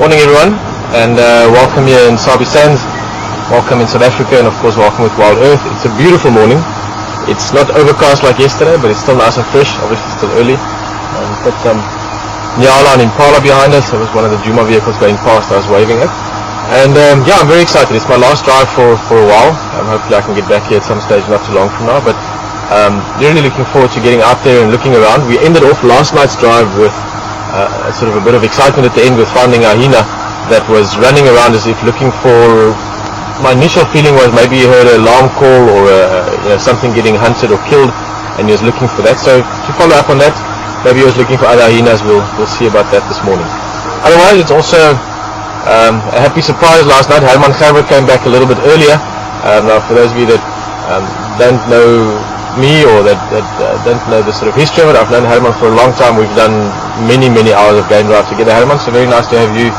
Morning everyone, and welcome here in Sabi Sands, welcome in South Africa, and of course welcome with Wild Earth. It's a beautiful morning. It's not overcast like yesterday, but it's still nice and fresh, obviously still early. We've got some Nyala and Impala behind us. There was one of the Juma vehicles going past, I was waving at. And yeah, I'm very excited. It's my last drive for a while. Hopefully I can get back here at some stage not too long from now, but really looking forward to getting out there and looking around. We ended off last night's drive with sort of a bit of excitement at the end with finding a hyena that was running around as if looking for, my initial feeling was maybe he heard an alarm call or something getting hunted or killed, and he was looking for that. So to follow up on that, maybe he was looking for other hyenas. We'll see about that this morning. Otherwise, it's also a happy surprise last night. Herman Gerber came back a little bit earlier. Now for those of you that don't know me or that don't know the sort of history of it, I've known Herman for a long time. We've done many hours of game drive together, Herman, so very nice to have you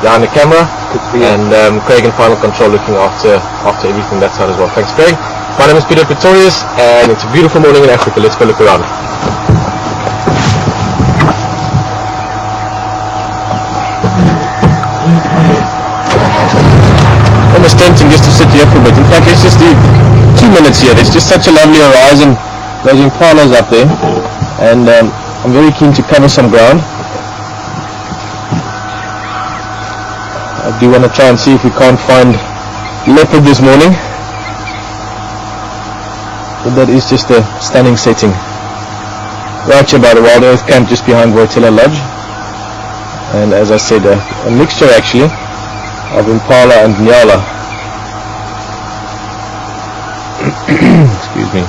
behind the camera. And Craig in final control looking after everything that side as well. Thanks, Craig. My name is Pieter Pretorius, and it's a beautiful morning in Africa. Let's go look around. Almost tempting just to sit here for a bit. In fact, let's just do 2 minutes here. There's just such a lovely horizon. Those impalas up there, and I'm very keen to cover some ground. I do want to try and see if we can't find leopard this morning. But that is just a stunning setting. Right here by the Wild Earth camp, just behind Voitila Lodge. And as I said, a mixture actually of impala and nyala. Excuse me.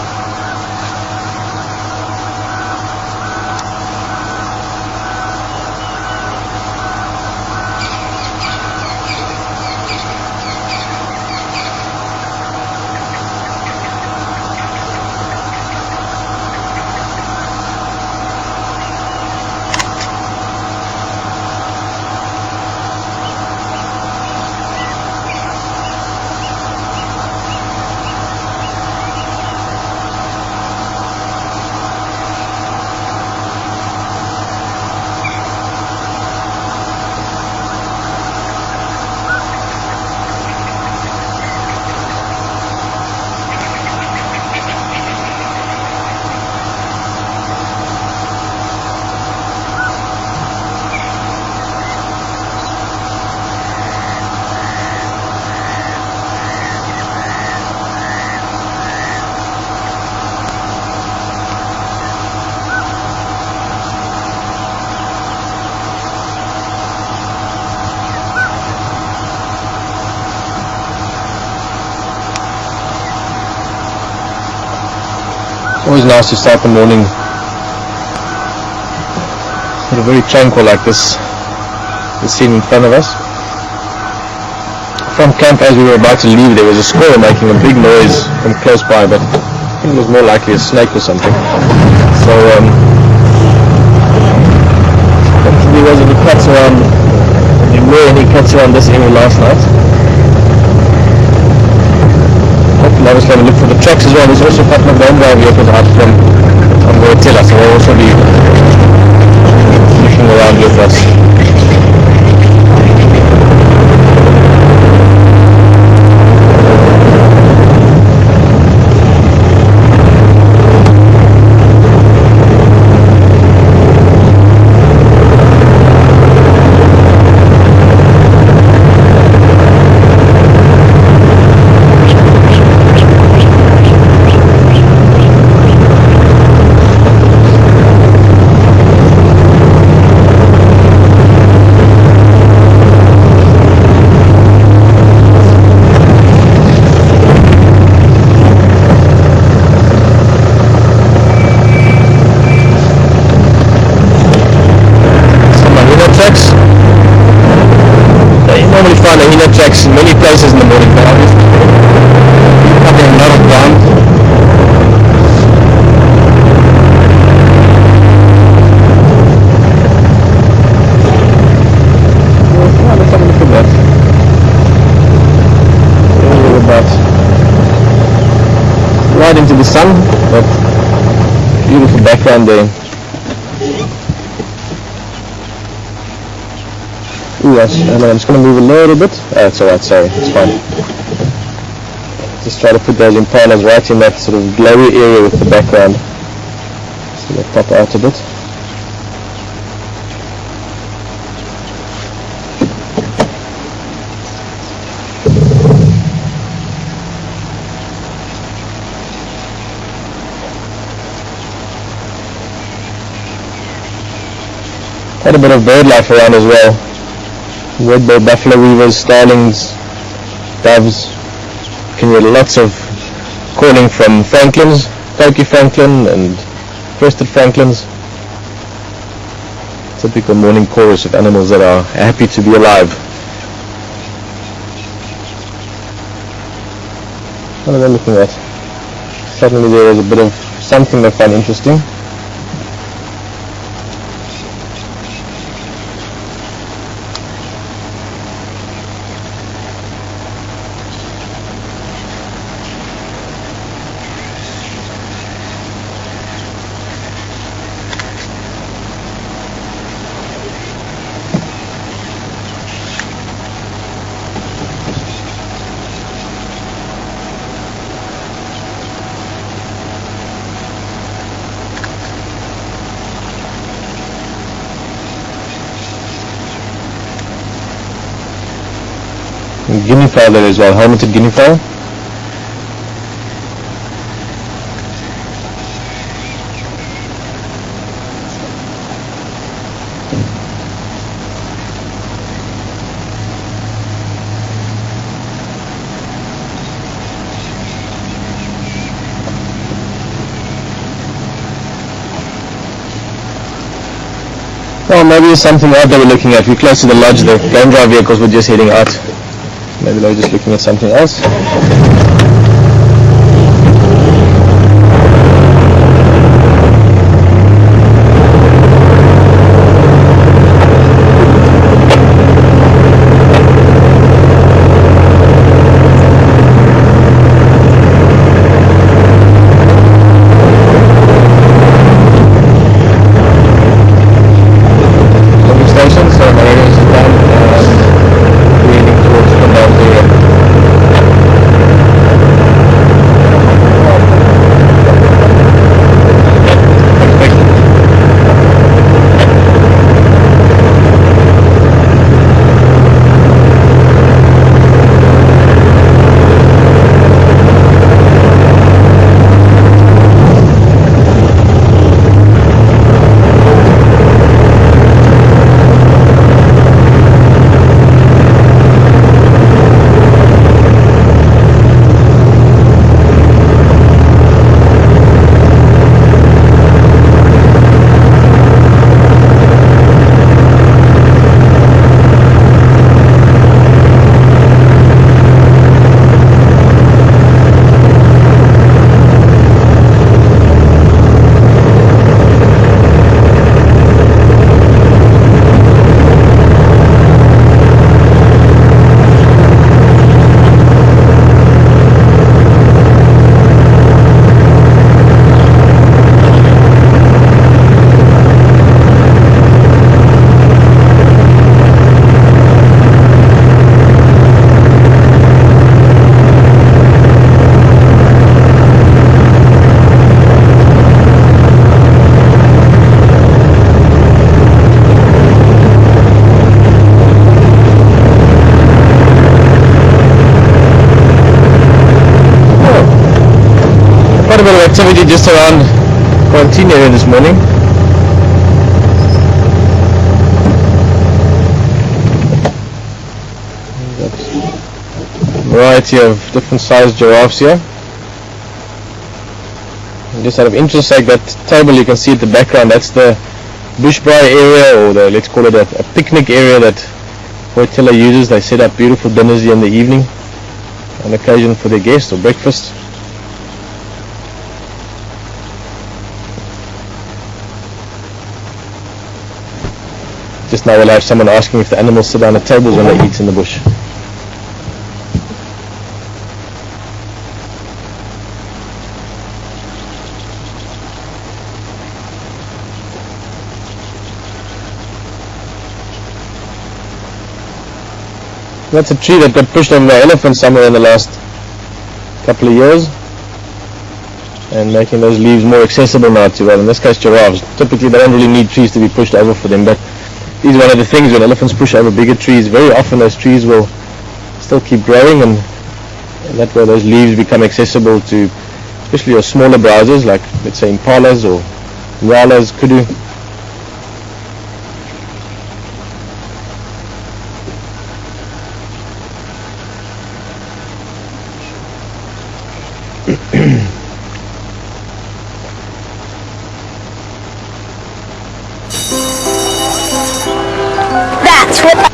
Always nice to start the morning sort of very tranquil like this, the scene in front of us. From camp, as we were about to leave, there was a squirrel making a big noise from close by, but I think it was more likely a snake or something. So there was any cats around, there were any cats around this area last night. Hopefully I was going to look for the tracks as well. There's also a couple of long drive vehicles out from Voitila, so we'll also be looking around with us. Tracks in many places in the morning, but obviously covering a lot of ground. Let's have a look at that. All about right into the sun, but beautiful background there. Ooh, I'm just going to move a little bit. It's alright, sorry, it's fine. Just try to put those impalas right in that sort of glowy area with the background. So they pop out a bit. Quite a bit of bird life around as well. Red-billed buffalo weavers, starlings, doves. You can hear lots of calling from francolins, Turkey francolin and crested francolins. Typical morning chorus of animals that are happy to be alive. What are they looking at? Suddenly there is a bit of something they find interesting. Guinea fowl there as well, helmeted guinea fowl. Well, maybe there's something out that we're looking at. We're close to the lodge, the game drive vehicles were just heading out. Maybe they're just looking at something else. Quite a bit of activity just around quarantine area this morning. Variety of different sized giraffes here. And just out of interest sake, that table you can see at the background, that's the bushbraai area, or the, let's call it a picnic area that Pieter uses. They set up beautiful dinners here in the evening on occasion for their guests or breakfast. Just now we'll have someone asking if the animals sit down at tables when they eat in the bush. That's a tree that got pushed over by elephants somewhere in the last couple of years, and making those leaves more accessible now to, well, in this case, giraffes. Typically they don't really need trees to be pushed over for them, but these are one of the things when elephants push over bigger trees. Very often those trees will still keep growing, and that way those leaves become accessible to especially your smaller browsers, like let's say impalas or nyalas, kudu. That's what.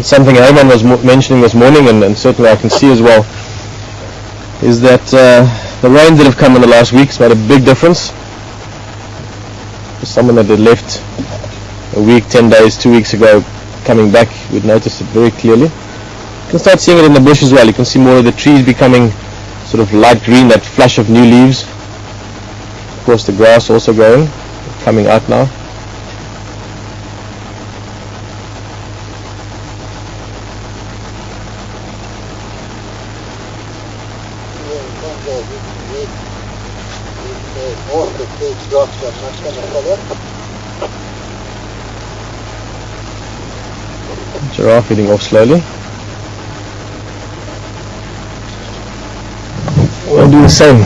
Something Herman was mentioning this morning, and certainly I can see as well, is that the rains that have come in the last week has made a big difference. For someone that had left a week, 10 days, 2 weeks ago, coming back, would notice it very clearly. You can start seeing it in the bush as well. You can see more of the trees becoming sort of light green, that flush of new leaves. Of course the grass also growing, coming out now. Giraffe heading off slowly. We'll do the same.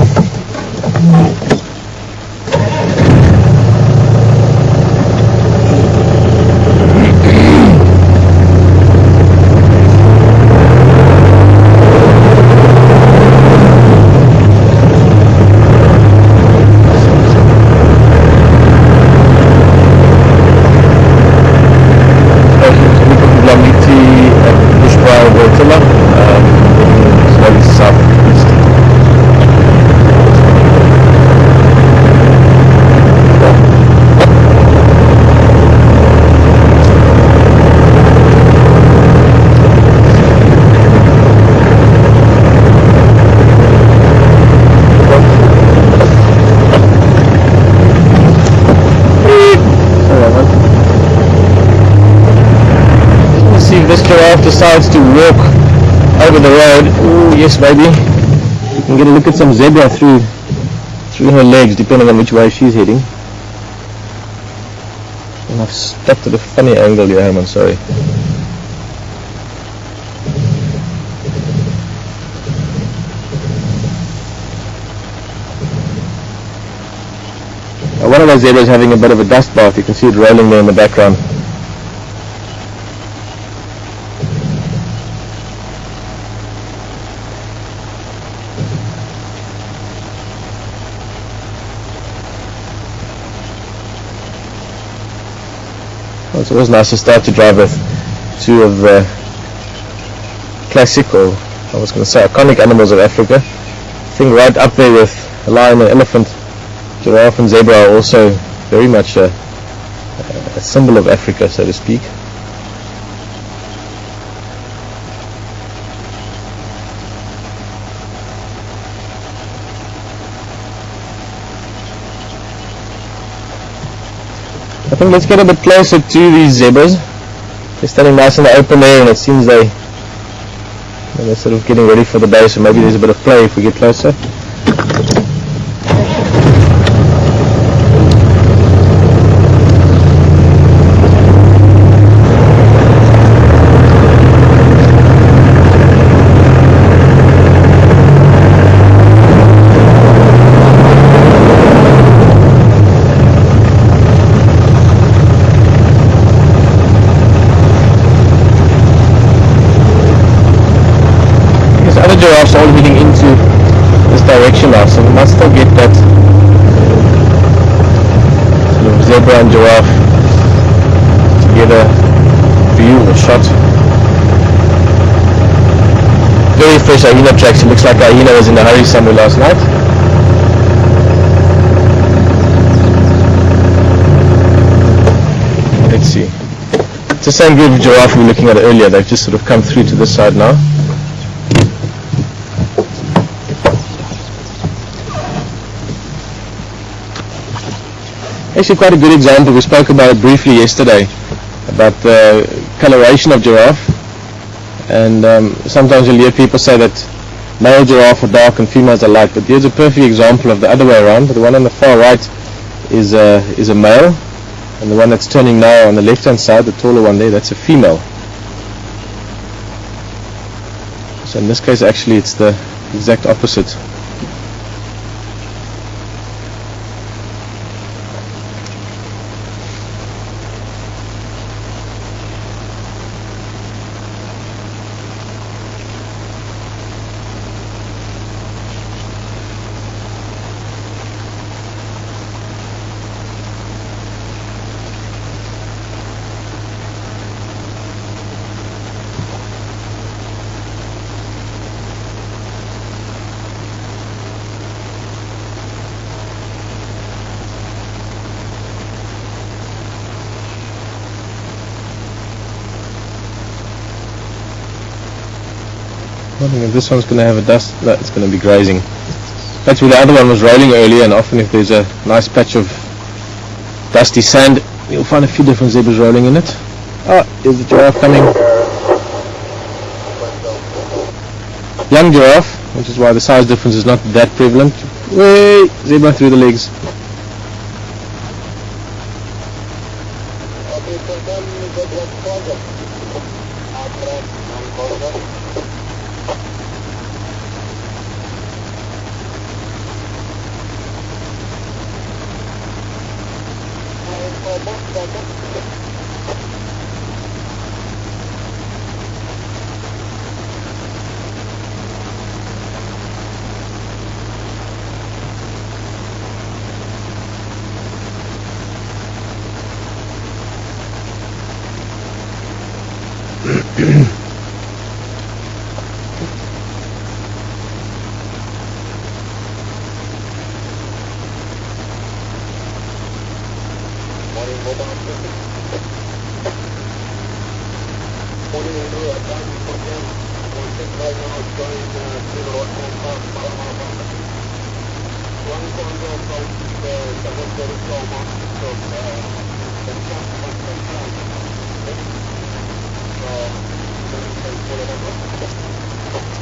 Decides to walk over the road. Ooh, yes, maybe. You can get a look at some zebra through her legs, depending on which way she's heading. And I've stopped at a funny angle here, Herman, sorry. Now, one of those zebras having a bit of a dust bath. You can see it rolling there in the background. It's always nice to start to drive with two of the classic, or I was going to say iconic animals of Africa. I think right up there with a lion and elephant, giraffe and zebra are also very much a symbol of Africa, so to speak. I think let's get a bit closer to these zebras. They're standing nice in the open there, and it seems they're sort of getting ready for the day, so maybe there's a bit of play if we get closer. Giraffes all heading into this direction now, so we must still get that sort of zebra and giraffe together view or shot. Very fresh hyena tracks. It looks like a hyena was in a hurry somewhere last night. Let's see. It's the same group of giraffe we were looking at earlier. They've just sort of come through to this side now. Actually quite a good example. We spoke about it briefly yesterday, about the coloration of giraffe, and sometimes you'll hear people say that male giraffe are dark and females are light, but here's a perfect example of the other way around. The one on the far right is a male, and the one that's turning now on the left hand side, the taller one there, that's a female. So in this case actually it's the exact opposite. I think if this one's going to have a dust, no, it's going to be grazing. That's where the other one was rolling earlier, and often if there's a nice patch of dusty sand, you'll find a few different zebras rolling in it. Ah, here's the giraffe coming. Young giraffe, which is why the size difference is not that prevalent. Way, zebra through the legs.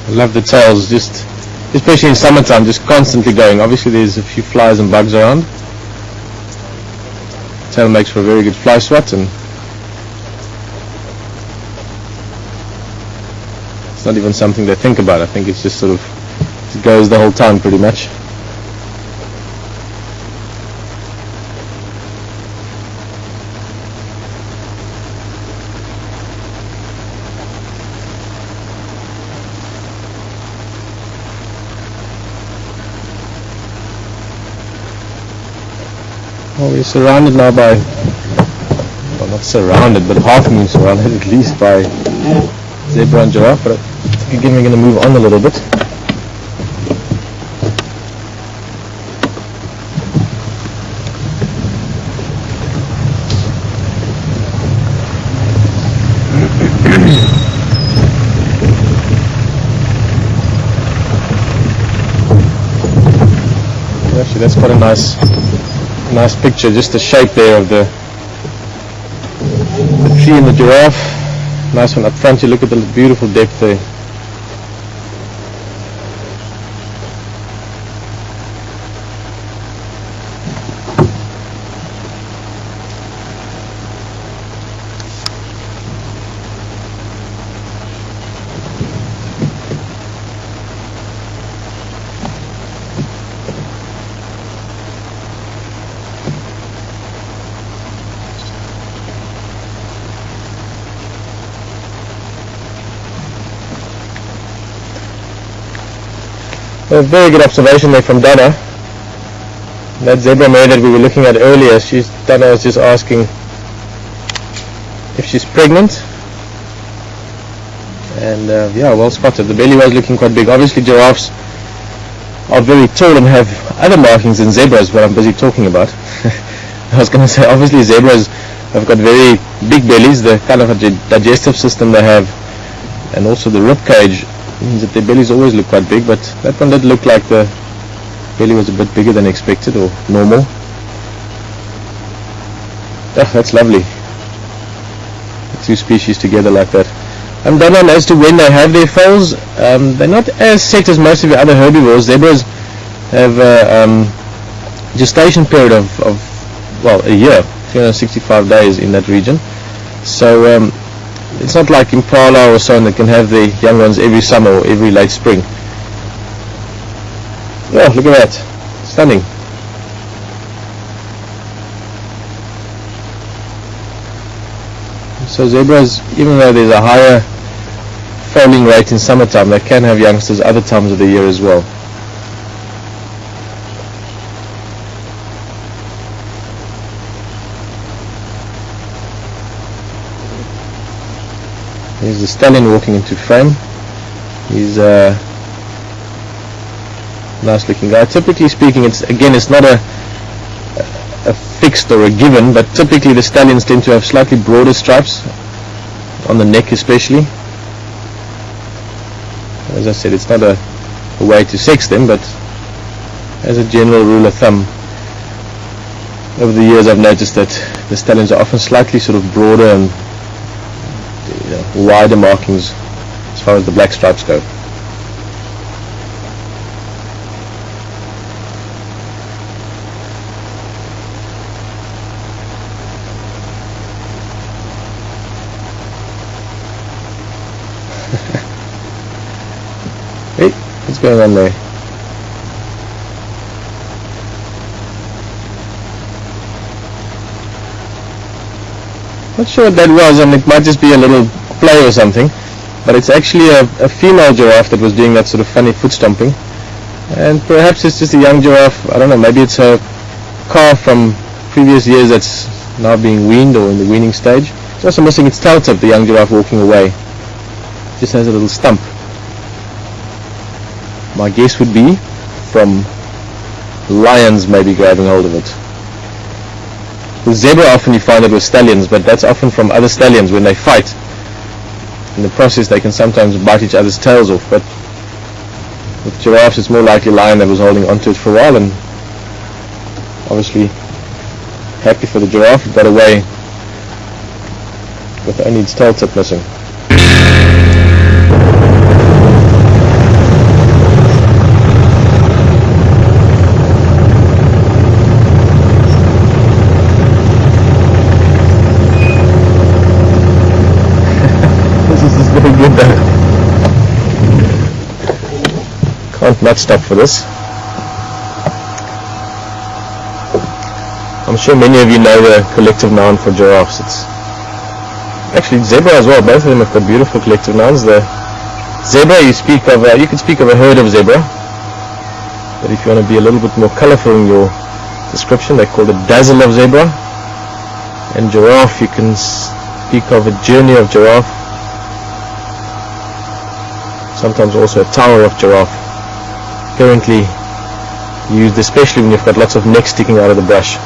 I love the tails, just especially in summertime, just constantly going. Obviously there's a few flies and bugs around. Tail makes for a very good fly swat, and it's not even something they think about. I think it's just sort of, it goes the whole time pretty much. Well, we're surrounded now by, well, not surrounded, but half moon surrounded at least by zebra and giraffe, but I think again we're going to move on a little bit. Actually, that's quite a nice picture, just the shape there of the tree and the giraffe. Nice one up front. You look at the beautiful depth there. A very good observation there from Donna. That zebra mare that we were looking at earlier, Donna was just asking if she's pregnant. And yeah, well spotted. The belly was looking quite big. Obviously giraffes are very tall and have other markings than zebras, what I'm busy talking about. I was going to say, obviously zebras have got very big bellies, the kind of a digestive system they have, and also the rib cage means that their bellies always look quite big, but that one did look like the belly was a bit bigger than expected or normal. Oh, that's lovely. The two species together like that. I'm done on as to when they have their foals. They're not as set as most of the other herbivores. Zebras have a gestation period of well, a year, 365 days in that region. So it's not like impala or so on that can have the young ones every summer or every late spring. Yeah, look at that. Stunning. So zebras, even though there's a higher foaling rate in summertime, they can have youngsters other times of the year as well. Here's the stallion walking into frame. He's a nice looking guy. Typically speaking, it's not a fixed or a given, but typically the stallions tend to have slightly broader stripes on the neck especially. As I said, it's not a way to sex them, but as a general rule of thumb, over the years I've noticed that the stallions are often slightly sort of broader and wider markings as far as the black stripes go. Hey, what's going on there? Not sure what that was. I mean, it might just be a little play or something, but it's actually a female giraffe that was doing that sort of funny foot stomping, and perhaps it's just a young giraffe. I don't know, maybe it's her calf from previous years that's now being weaned or in the weaning stage. It's also missing its tail tip, the young giraffe walking away. It just has a little stump. My guess would be from lions maybe grabbing hold of it. With zebra often you find it with stallions, but that's often from other stallions when they fight. In the process they can sometimes bite each other's tails off, but with giraffes it's more likely lion that was holding onto it for a while, and obviously happy for the giraffe, it got away with only its tail tip missing. Very good though. Can't not stop for this. I'm sure many of you know the collective noun for giraffes. It's actually zebra as well. Both of them have got beautiful collective nouns. The zebra you could speak of a herd of zebra, but if you want to be a little bit more colourful in your description, they call it dazzle of zebra. And giraffe, you can speak of a journey of giraffe. Sometimes also a tower of giraffe, currently used especially when you've got lots of necks sticking out of the brush.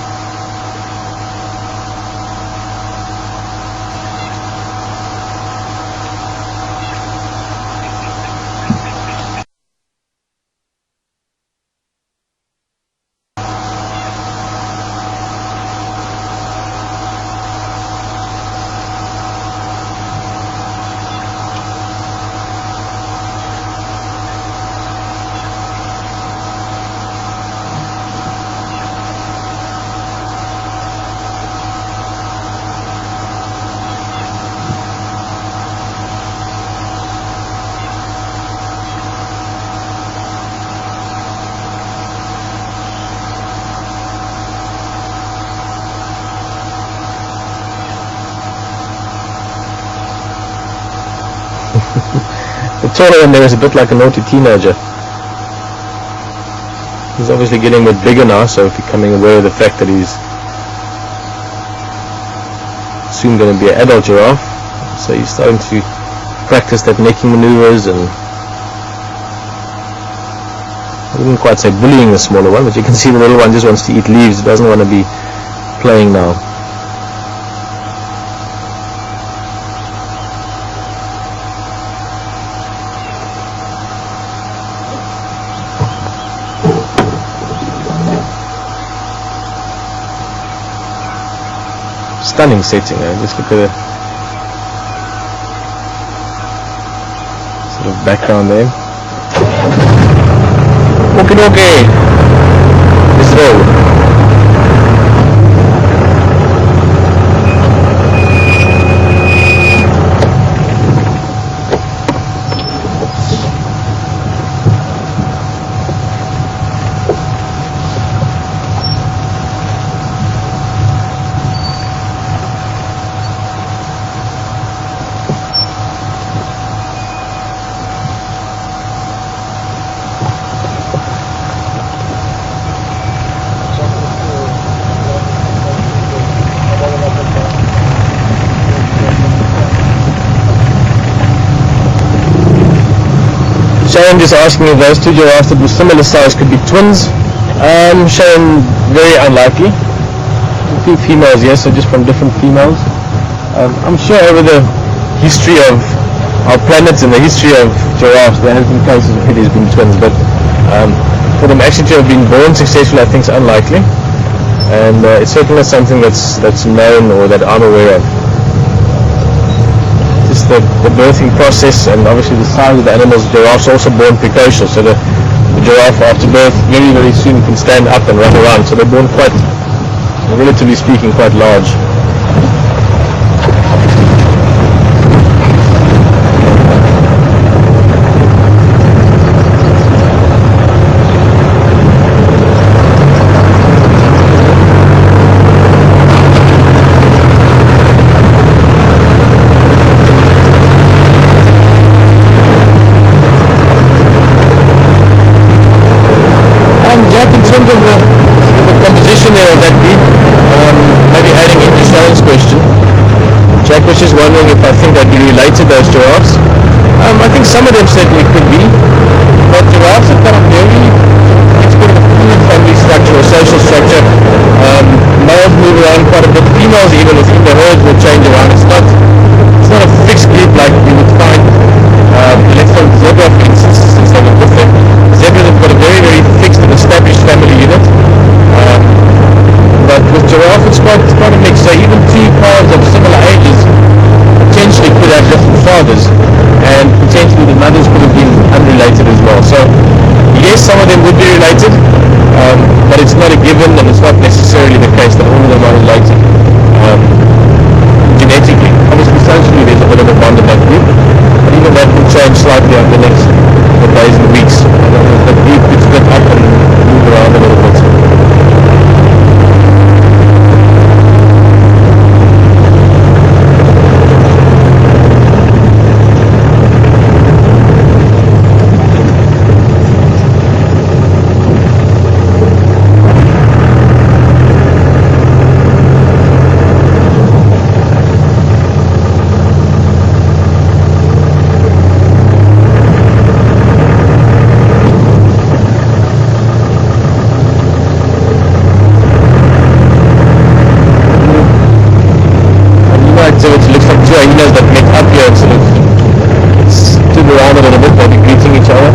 The taller one there is a bit like a naughty teenager. He's obviously getting a bit bigger now, so becoming aware of the fact that he's soon going to be an adult giraffe. So he's starting to practice that necking maneuvers, and I wouldn't quite say bullying the smaller one, but you can see the little one just wants to eat leaves. It doesn't want to be playing now. stunning setting. Just look at the sort of background there. Okay, let's roll. Sharon just asking if those two giraffes that were similar size could be twins. Sharon, very unlikely. A few females, yes, so just from different females. I'm sure over the history of our planet and the history of giraffes, there have been cases of it has been twins, but for them actually to have been born successfully, I think is unlikely. And it's certainly not something that's known or that I'm aware of. The birthing process, and obviously the size of the animals. Giraffes are also born precocious, so the giraffe after birth very, very soon can stand up and run around, so they're born quite, relatively speaking, quite large. The composition there of that beat, maybe adding into Sharon's question, Jack was just wondering if I think they'd be related, those giraffes. I think some of them certainly could be, but giraffes have got a very, it's got a fluid family structure or social structure. Males move around quite a bit, females even within the herd will change around. It's not a fixed group like you would find. Let's say zebra, for instance, is something different. Zebras have got a very, very fixed and established family unit. But with giraffe, it's quite a mix. So even two calves of similar ages potentially could have different fathers, and potentially the mothers could have been unrelated as well. So yes, some of them would be related, but it's not a given, and it's not necessarily the case that all of them are related genetically. Obviously, socially, there's a bit of a bond in that group, but even that will change slightly over the next days and weeks. The group could split up and move around a little bit. So it looks like two hyenas that met up here and sort of stood around a little bit, maybe greeting each other.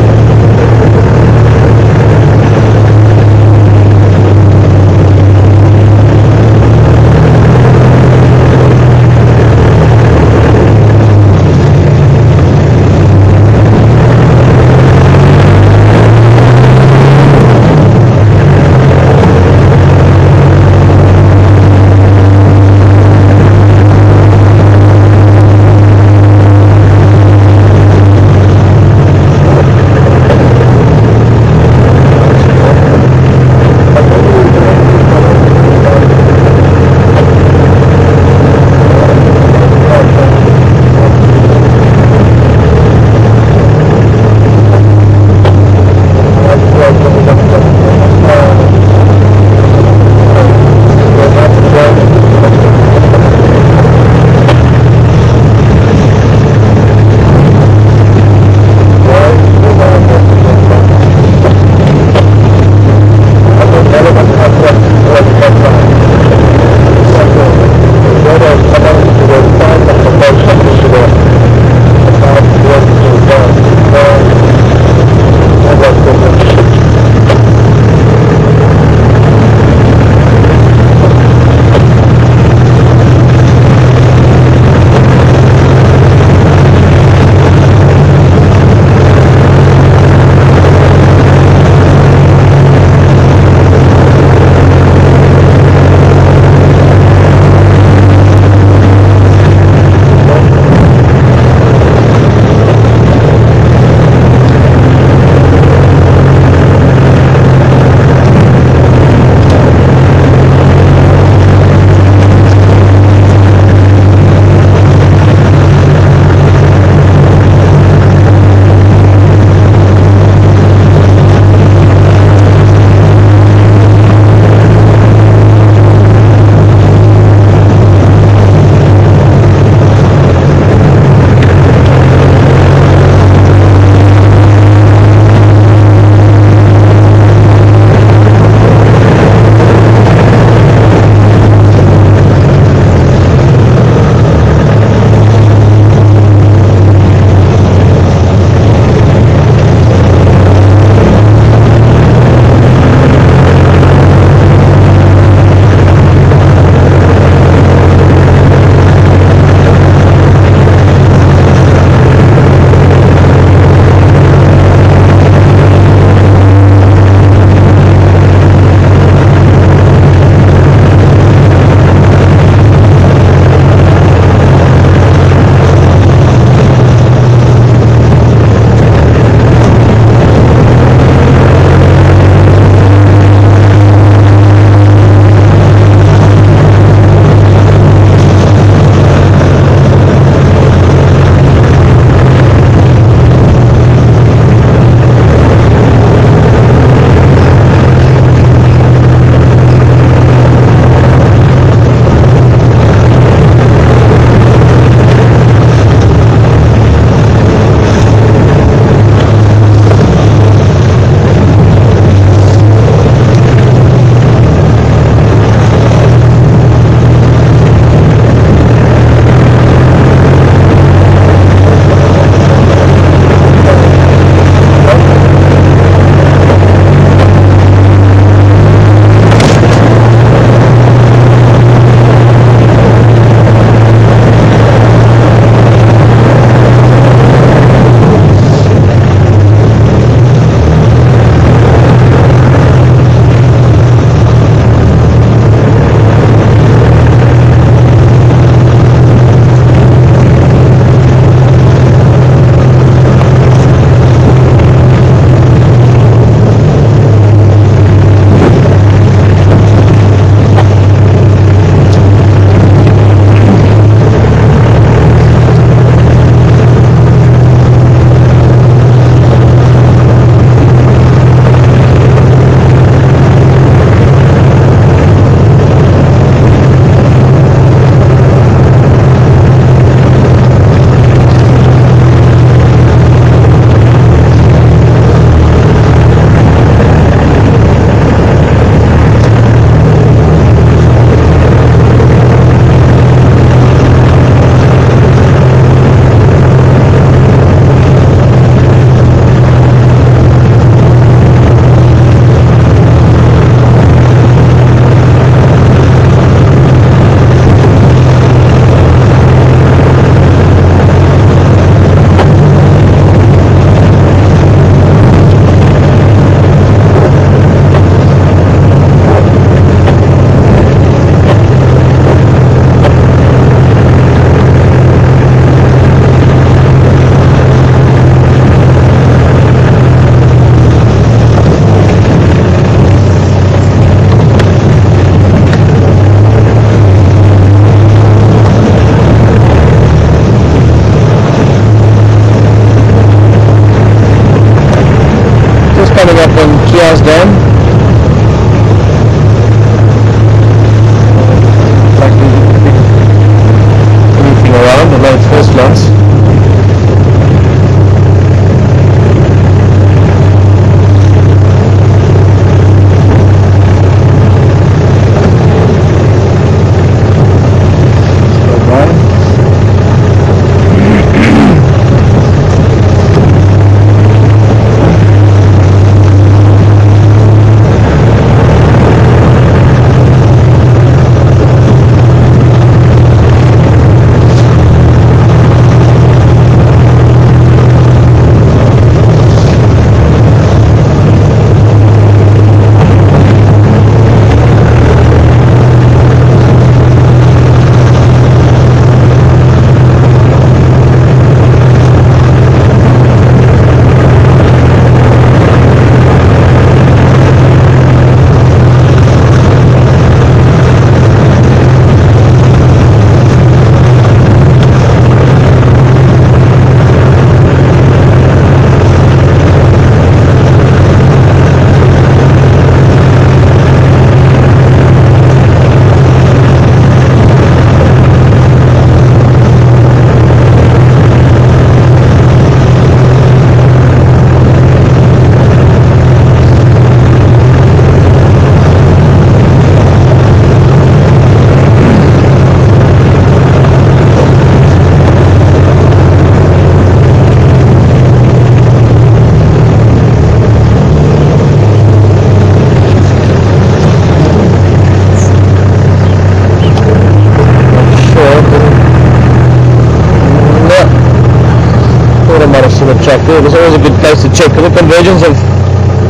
track there. There's always a good place to check for the convergence of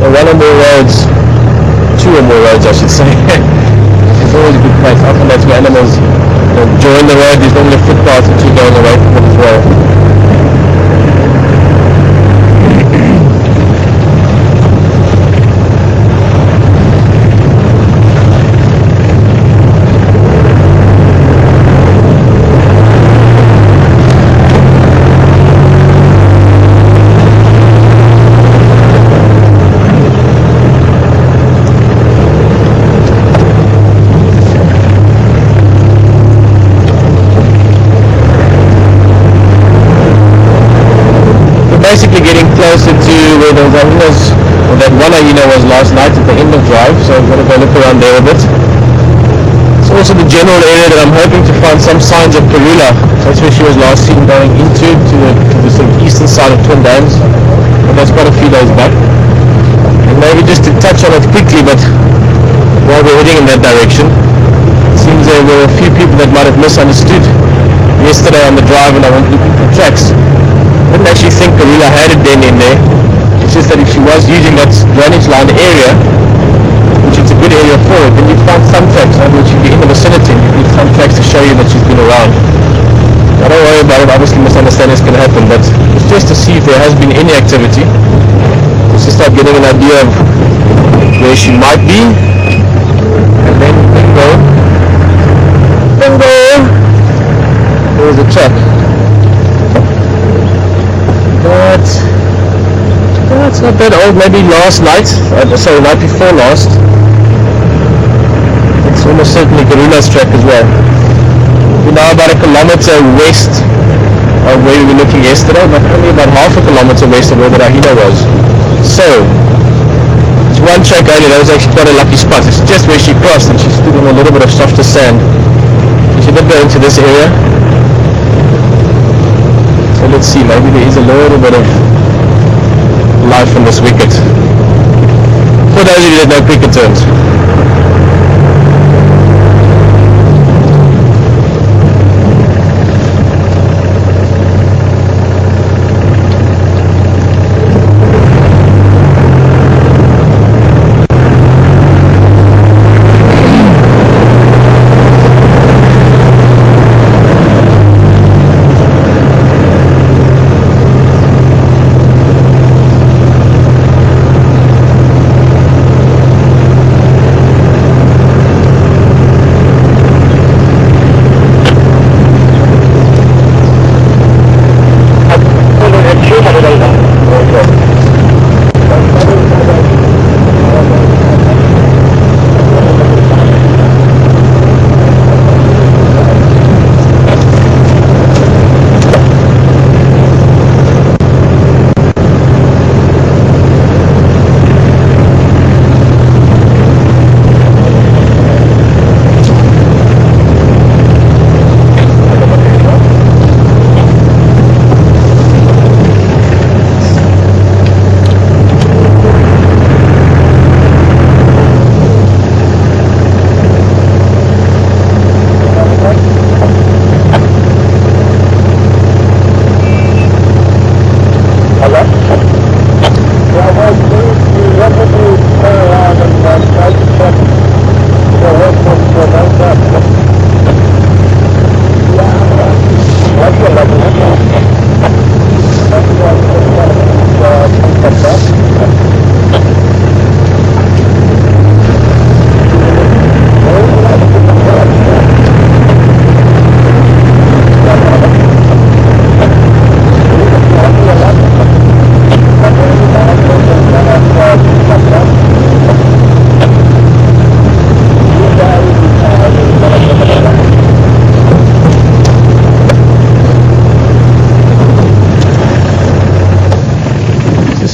one or more roads, two or more roads I should say. It's always a good place. Often that's where animals join the road. There's normally a footpath which is going away from it as well. Basically getting closer to where those hyenas, or that one hyena was last night at the end of drive, so I'm going to go look around there a bit. It's also the general area that I'm hoping to find some signs of Karula. So that's where she was last seen going into to the sort of eastern side of Twin Dams, but that's quite a few days back. And maybe just to touch on it quickly, but while we're heading in that direction, it seems there were a few people that might have misunderstood yesterday on the drive when I went looking for tracks. I didn't actually think Karula had a den in there. It's just that if she was using that drainage line area, which it's a good area for it, then you'd find some tracks. In other words, you'd be in the vicinity, you'd need some tracks to show you that she's been around. I don't worry about it, obviously misunderstandings can happen, but it's just to see if there has been any activity. Just to start getting an idea of where she might be. And then bingo. There's a track. But it's not that old, maybe last night, sorry, night before last. It's almost certainly Karula's track as well. We're now about a kilometre west of where we were looking yesterday, but only about half a kilometre west of where the hyena was. So, it's one track only. That was actually quite a lucky spot. It's just where she crossed and she stood on a little bit of softer sand. So she did go into this area. So let's see, maybe there is a little bit of life on this wicket. For those of you that know cricket terms.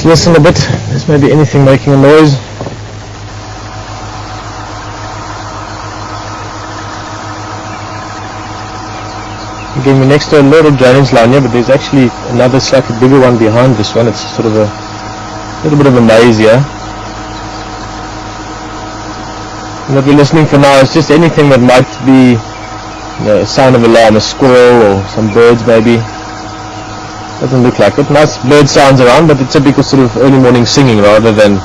Listen a bit, there's maybe anything making a noise. Again, we're next to a little drainage line here, but there's actually another slightly bigger one behind this one. It's sort of a little bit of a maze here. And what we're listening for now is just anything that might be, you know, a sound of alarm, a squirrel or some birds maybe. Doesn't look like it. Nice bird sounds around, but the typical sort of early morning singing rather than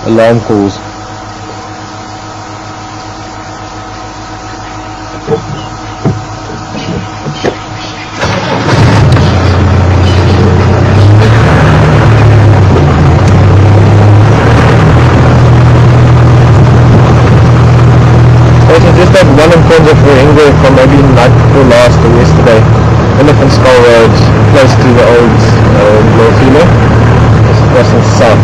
alarm calls. Just that one in terms of Rohingya from maybe the night before last or yesterday. Elephant Skull Road, close to the old Lofilo, just crossing south.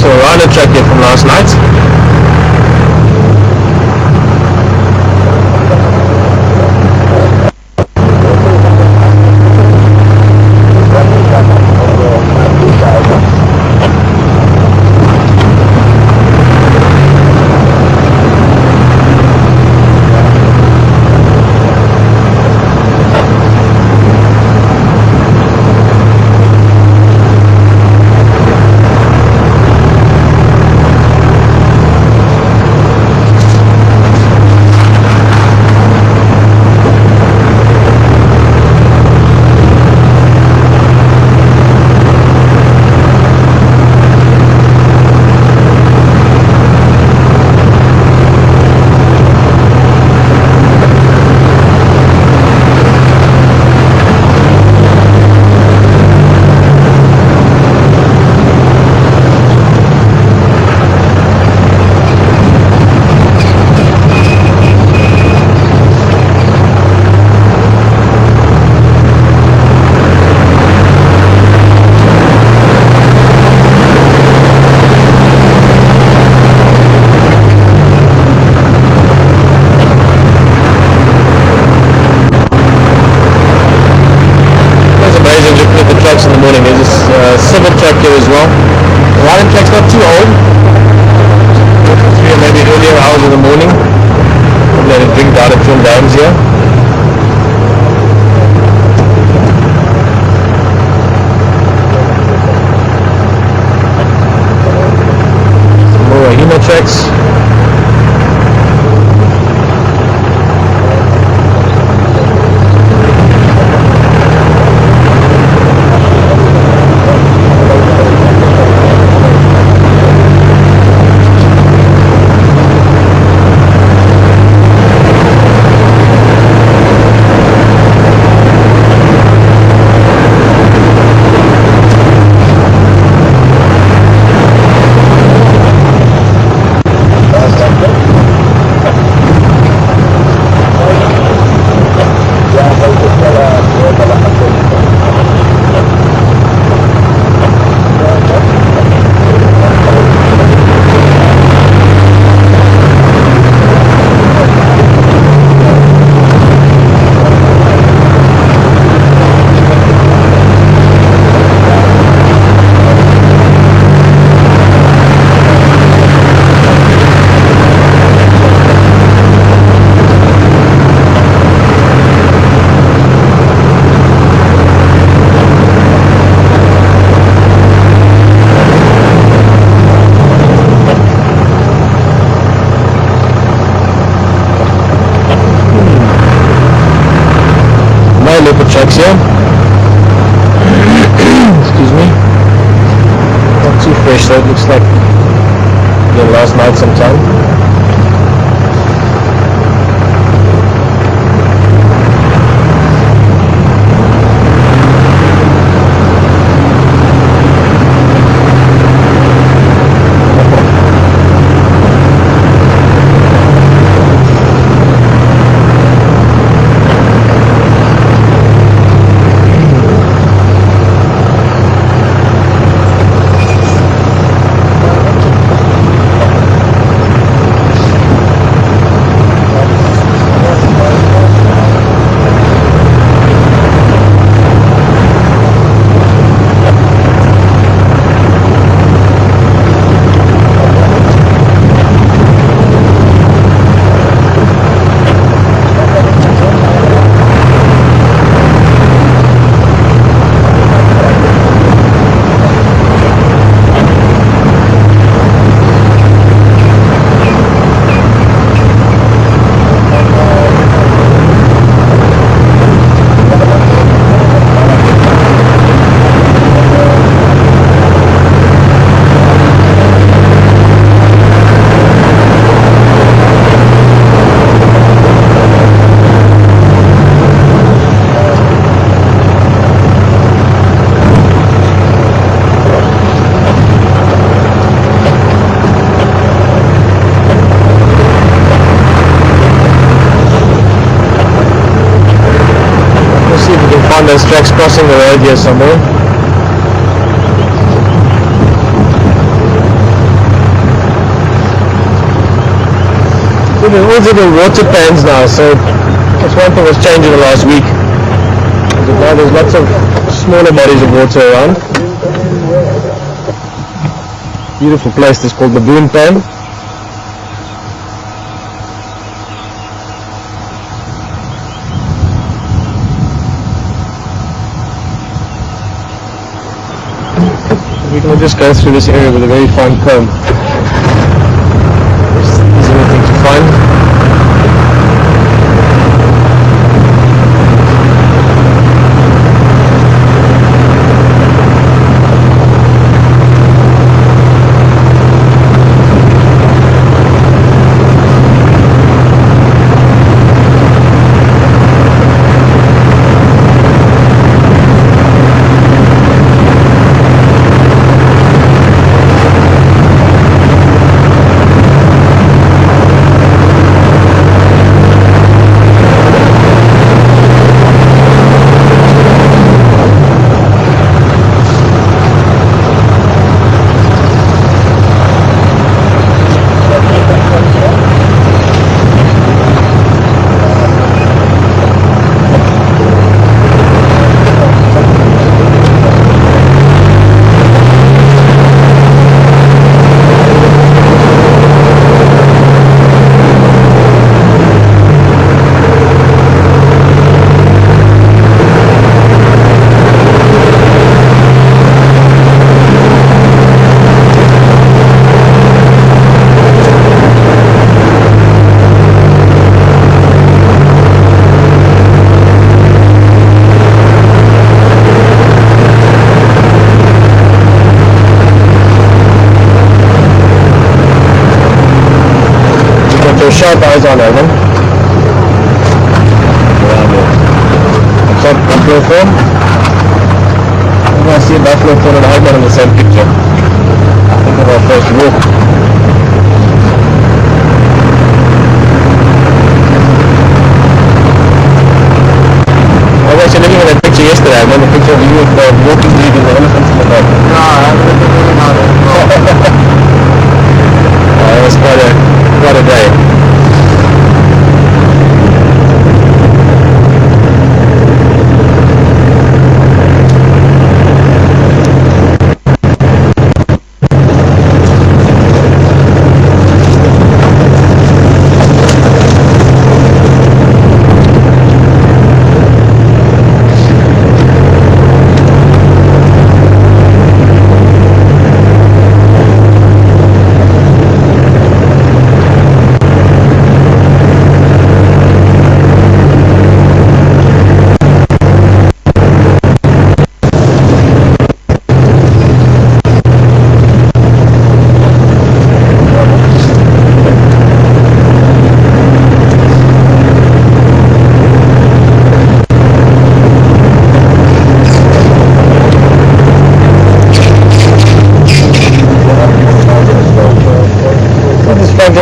Rhino track here from last night. In the morning, there's a civil track here as well. The riding track's not too old, 3 or maybe earlier hours in the morning. Probably had a drink down at Twin Dams here. Some more Hema tracks. Leopard tracks here. Excuse me. Not too fresh though, it looks like last night sometime. tracks crossing the road here somewhere. There's also the water pans now, so that's one thing that's changed in the last week. Now there's lots of smaller bodies of water around. Beautiful place, this is called the Boon Pan. We're going to just go through this area with a very fine comb. Is there anything to find? Sharp eyes on Evan. What's up, buffalo thorn? I see a buffalo thorn and I have one in the same picture. Think of our first walk. I was actually looking at that picture yesterday. I remember the picture of you with the walking leading the elephants in the back. No, I haven't been thinking about it. It was quite a day.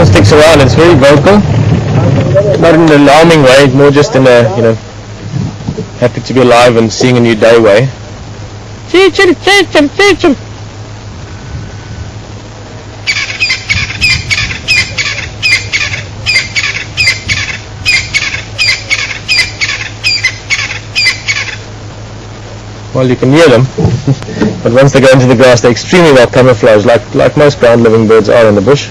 Sticks around, it's very vocal, not in an alarming way, more just in a, happy to be alive and seeing a new day way. Teach him, teach him, teach him! Well, you can hear them, but once they go into the grass, they're extremely well camouflaged, like most ground-living birds are in the bush.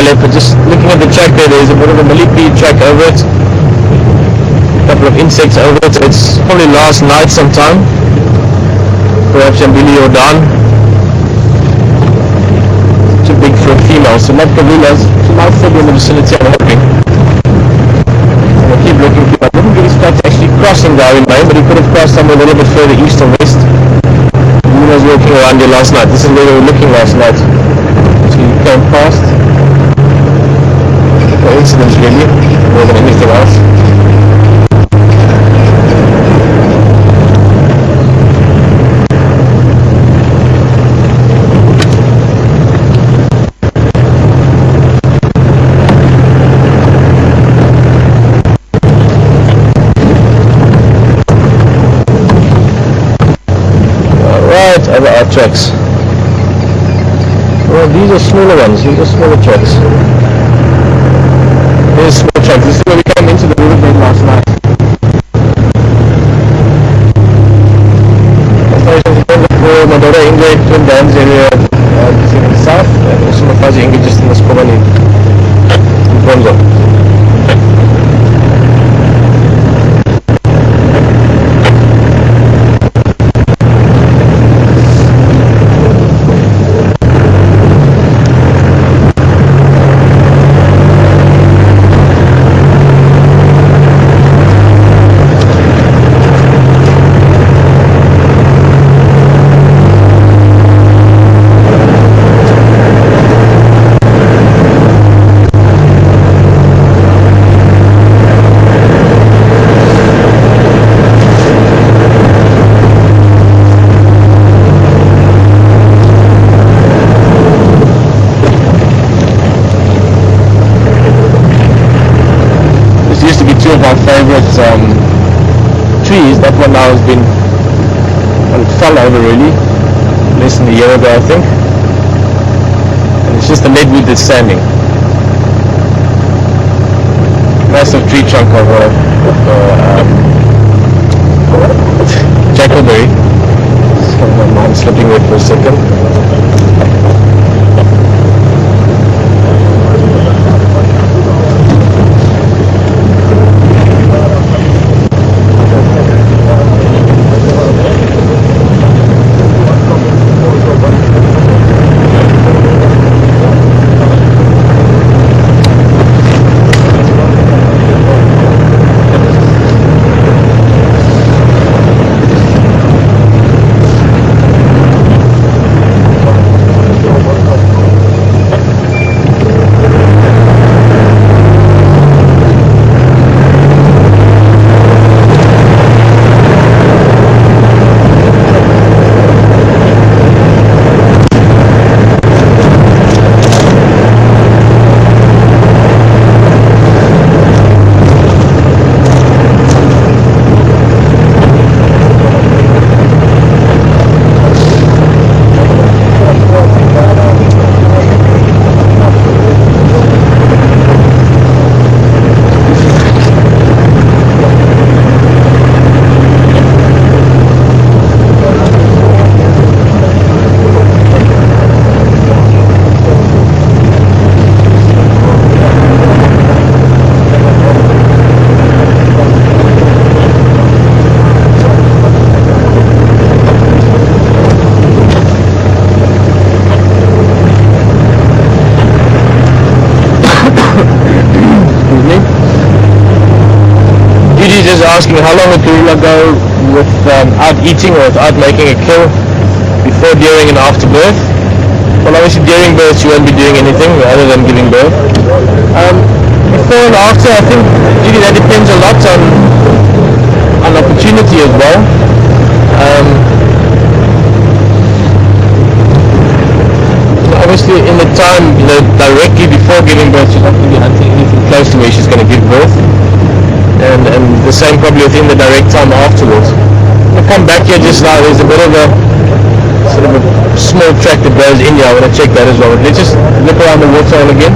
leopard. Just looking at the track there's a bit of a millipede track over it. A couple of insects over it. It's probably last night sometime. Perhaps Ambili or Dan. Too big for a female, so not gorillas. She might still be in the vicinity, I'm hoping. And I keep looking. I didn't get his track actually crossing the Darwin Lane, but he could have crossed somewhere a little bit further east or west. He was walking around here last night. This is where we were looking last night. So he came past. Coincidence really, more than anything else. Alright, other art tracks. Well, these are smaller ones, these are smaller tracks. Here's small tracks. This is where we came into the riverbed last night. Stations for Madora Ingrid, Twin Dams area in the south, and also Mafazi Ingrid just in the Skomani in Bronzo. Trees. That one now has been, well, it fell over really less than a year ago I think, and it's just the leadwood that's standing. Massive tree trunk of Jackalberry. So my mind's slipping there for a second. Asking how long would gorilla go without eating or without making a kill before, during and after birth. Well, obviously during birth you won't be doing anything other than giving birth. Before and after, I think really that depends a lot on opportunity as well. Obviously in the time, directly before giving birth, she's not going to be hunting anything close to where she's going to give birth. And the same probably within the direct time afterwards. I'll come back here just now. There's a bit of a sort of a small track that goes in here. I want to check that as well. Let's just look around the waterhole again.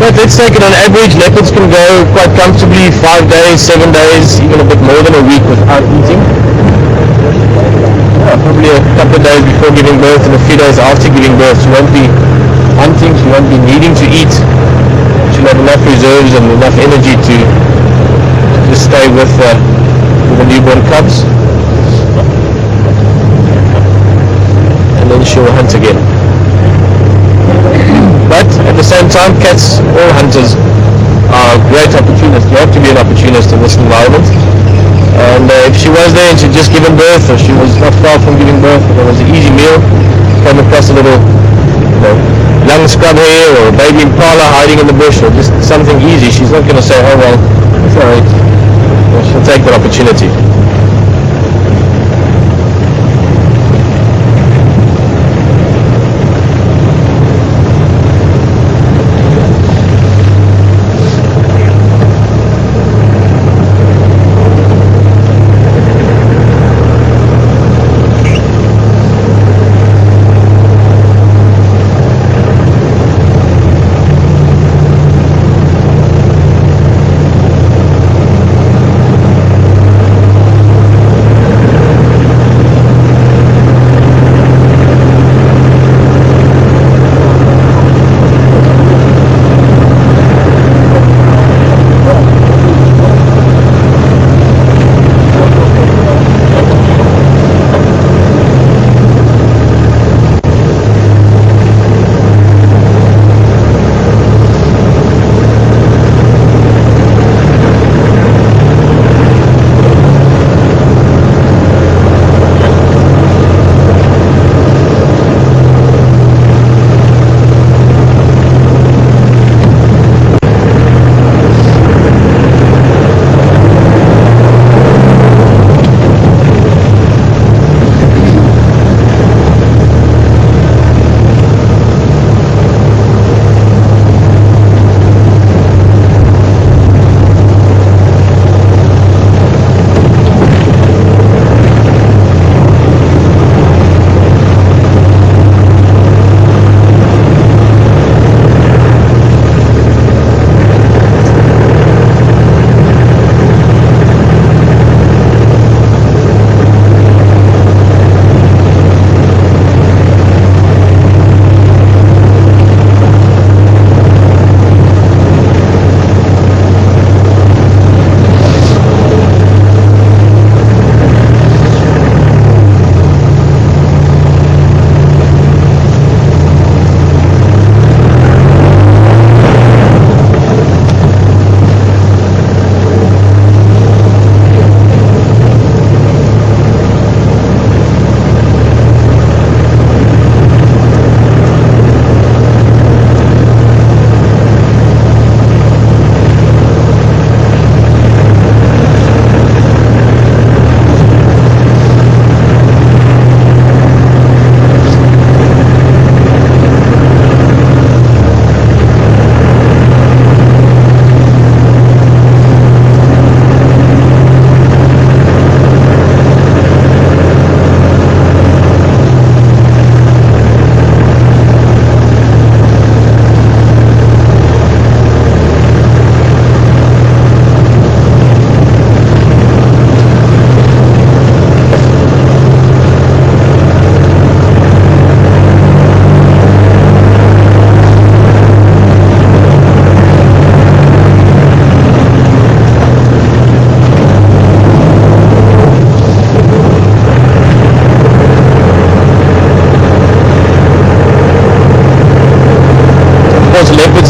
But let's take it on average. Leopards can go quite comfortably 5 days, 7 days, even a bit more than a week without eating. Probably a couple of days before giving birth and a few days after giving birth. So won't be hunting, she won't be needing to eat. She'll have enough reserves and enough energy to just stay with the newborn cubs. And then she'll hunt again. But at the same time, cats, all hunters, are great opportunists. You have to be an opportunist in this environment. And if she was there and she'd just given birth, or she was not far from giving birth, and there was an easy meal, came across a little young scrub hare or a baby impala hiding in the bush, or just something easy, she's not going to say, oh well, it's alright. She'll take that opportunity.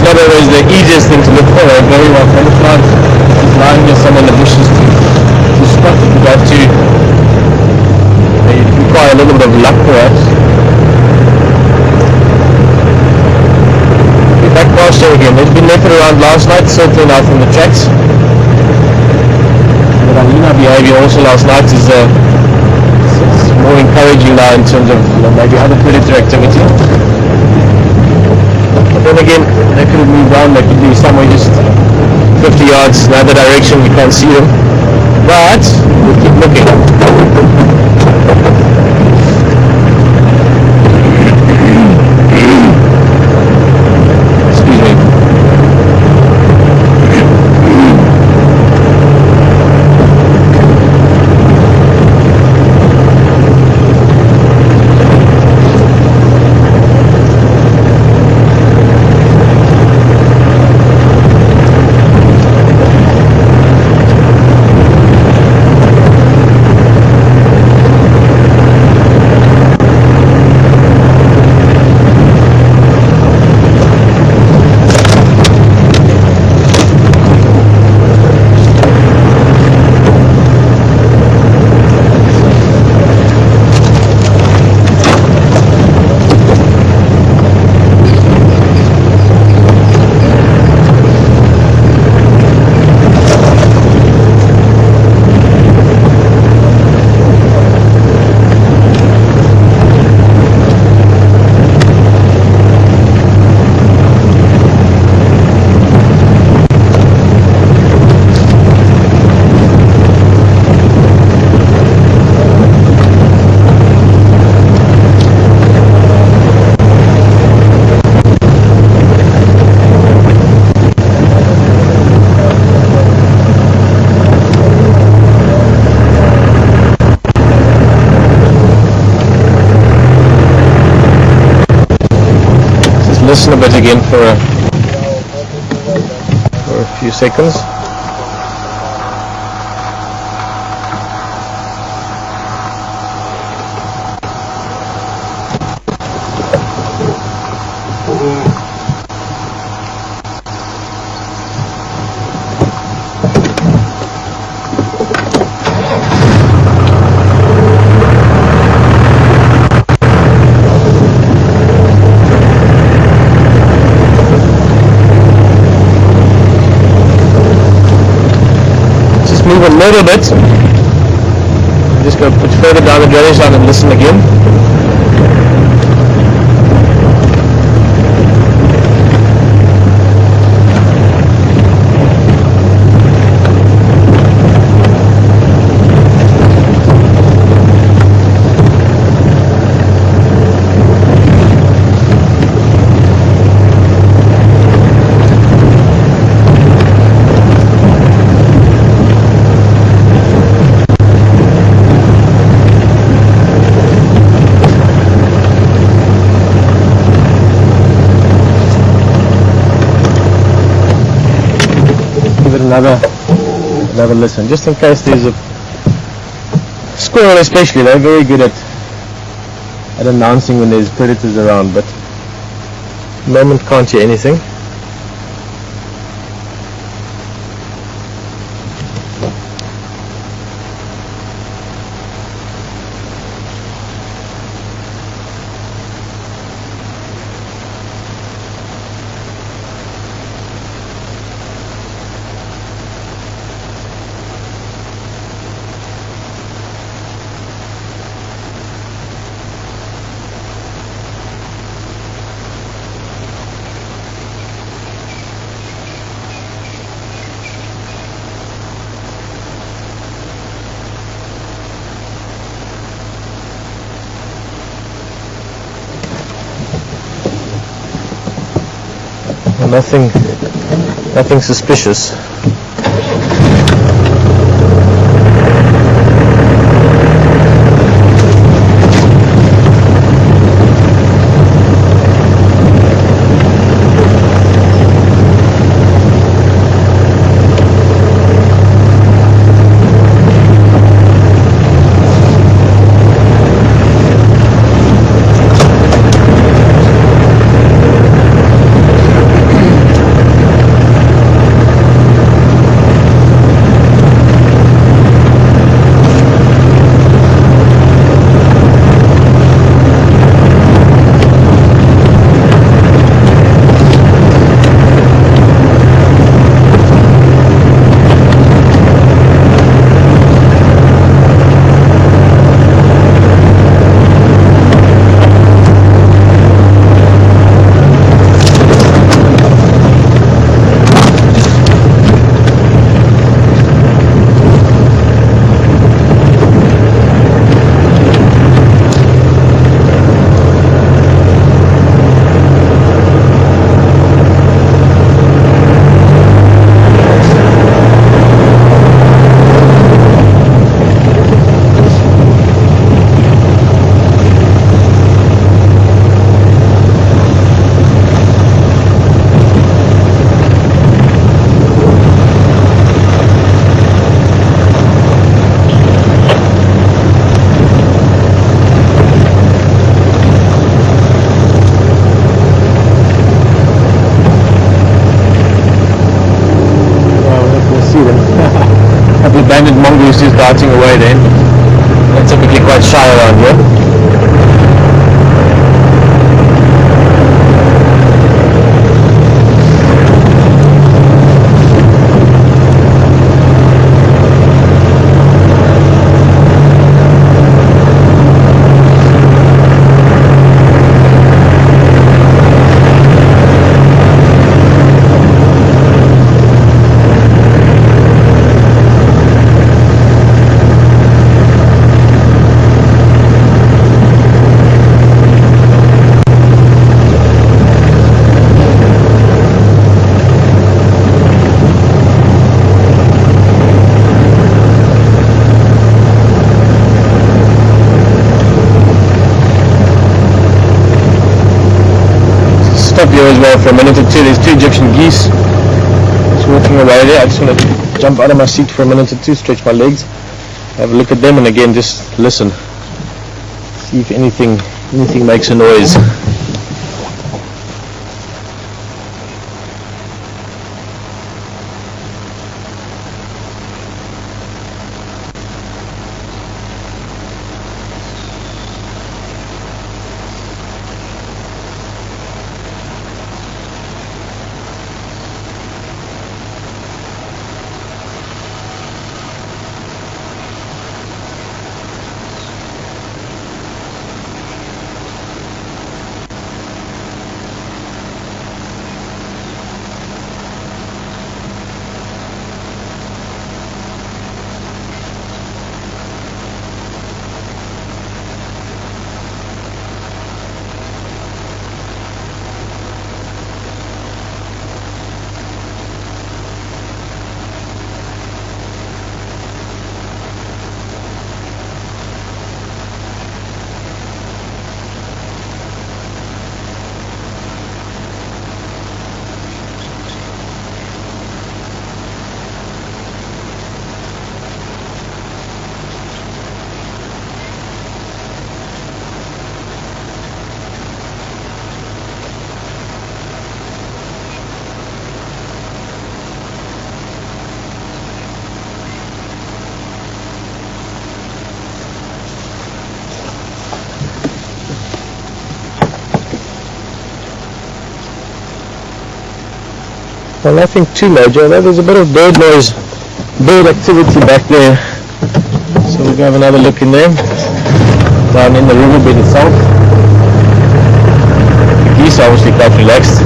not always the easiest thing to look for. They're very well camouflaged. Just lying near some in the bushes to spot it. You have to require a little bit of luck perhaps. Back pasture again. They've been left around last night, circling out from the tracks. But hyena behavior also last night is more encouraging now in terms of maybe other predator activity. But then again, they could have moved on. They could be somewhere just 50 yards in the other direction. We can't see them. But we'll keep looking. listen a bit again for a few seconds. Move a little bit. I'm just going to put further down the drainage line and listen again. Another listen, just in case there's a squirrel. Especially, they're very good at announcing when there's predators around, but at the moment can't hear anything. Nothing suspicious. Banded mongoose is darting away then. They're typically quite shy around here. view as well for a minute or two. There's 2 Egyptian geese just walking away there. I just want to jump out of my seat for a minute or two, stretch my legs, have a look at them, and again just listen, see if anything makes a noise. Well, nothing too major, although there's a bit of bird noise, bird activity back there. So we'll go have another look in there, down in the riverbed itself. The geese are obviously quite relaxed.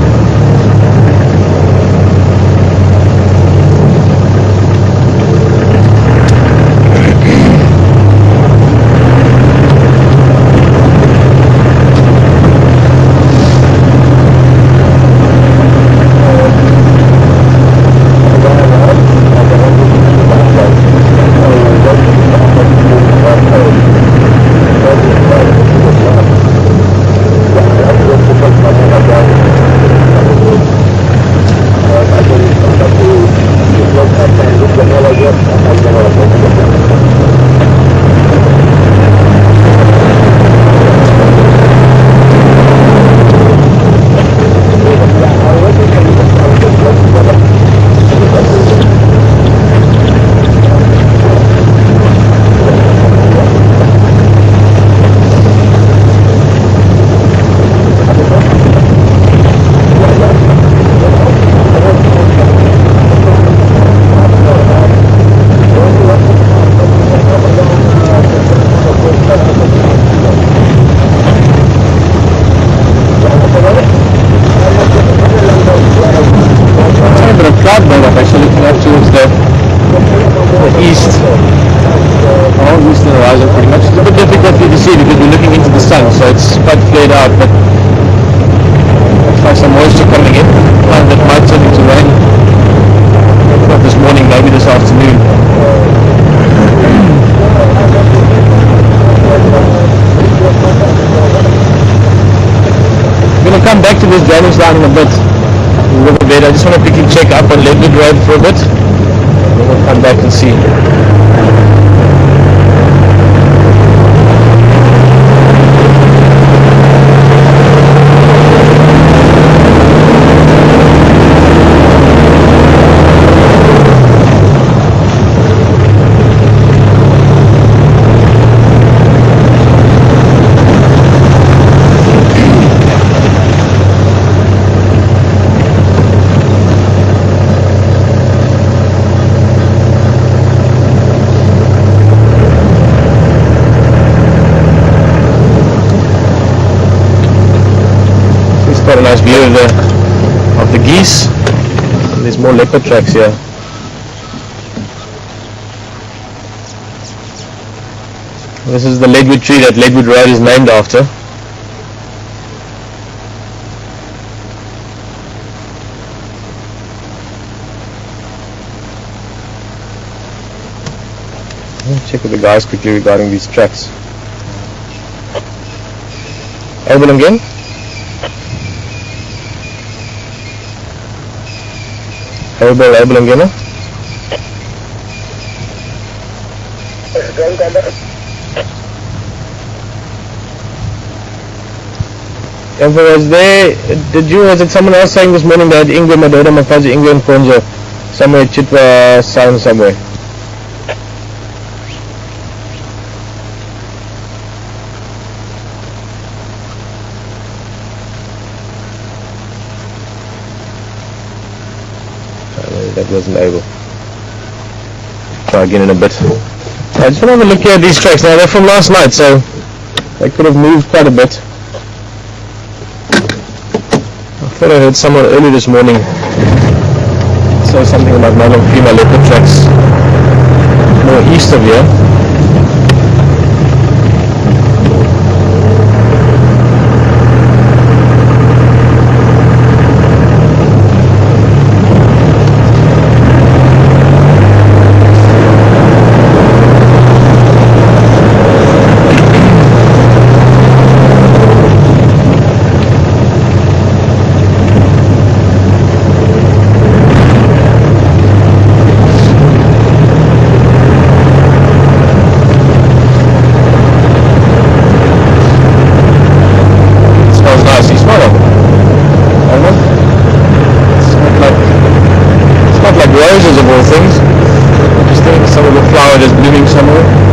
So it's quite flared out, but looks like some moisture coming in, and it might turn into rain. Not this morning, maybe this afternoon. I'm going to come back to this drainage line in a bit. I just want to quickly check up on Leadwood Road for a bit, and then we'll come back and see. Quite a nice view of the geese, and there's more leopard tracks here. This is the Leadwood tree that Leadwood Road is named after. I'll check with the guys quickly regarding these tracks. Over again. Abel and Gemma. If it was there, was it someone else saying this morning that Ingram Madonna Mafazi Ingram Konzo somewhere Chitwa sound somewhere? That wasn't able. Try again in a bit. I just want to have a look here at these tracks. Now they're from last night, so they could have moved quite a bit. I thought I heard someone early this morning say something about male and female leopard tracks more east of here. Roses of all things. Just think some of the flower just blooming somewhere.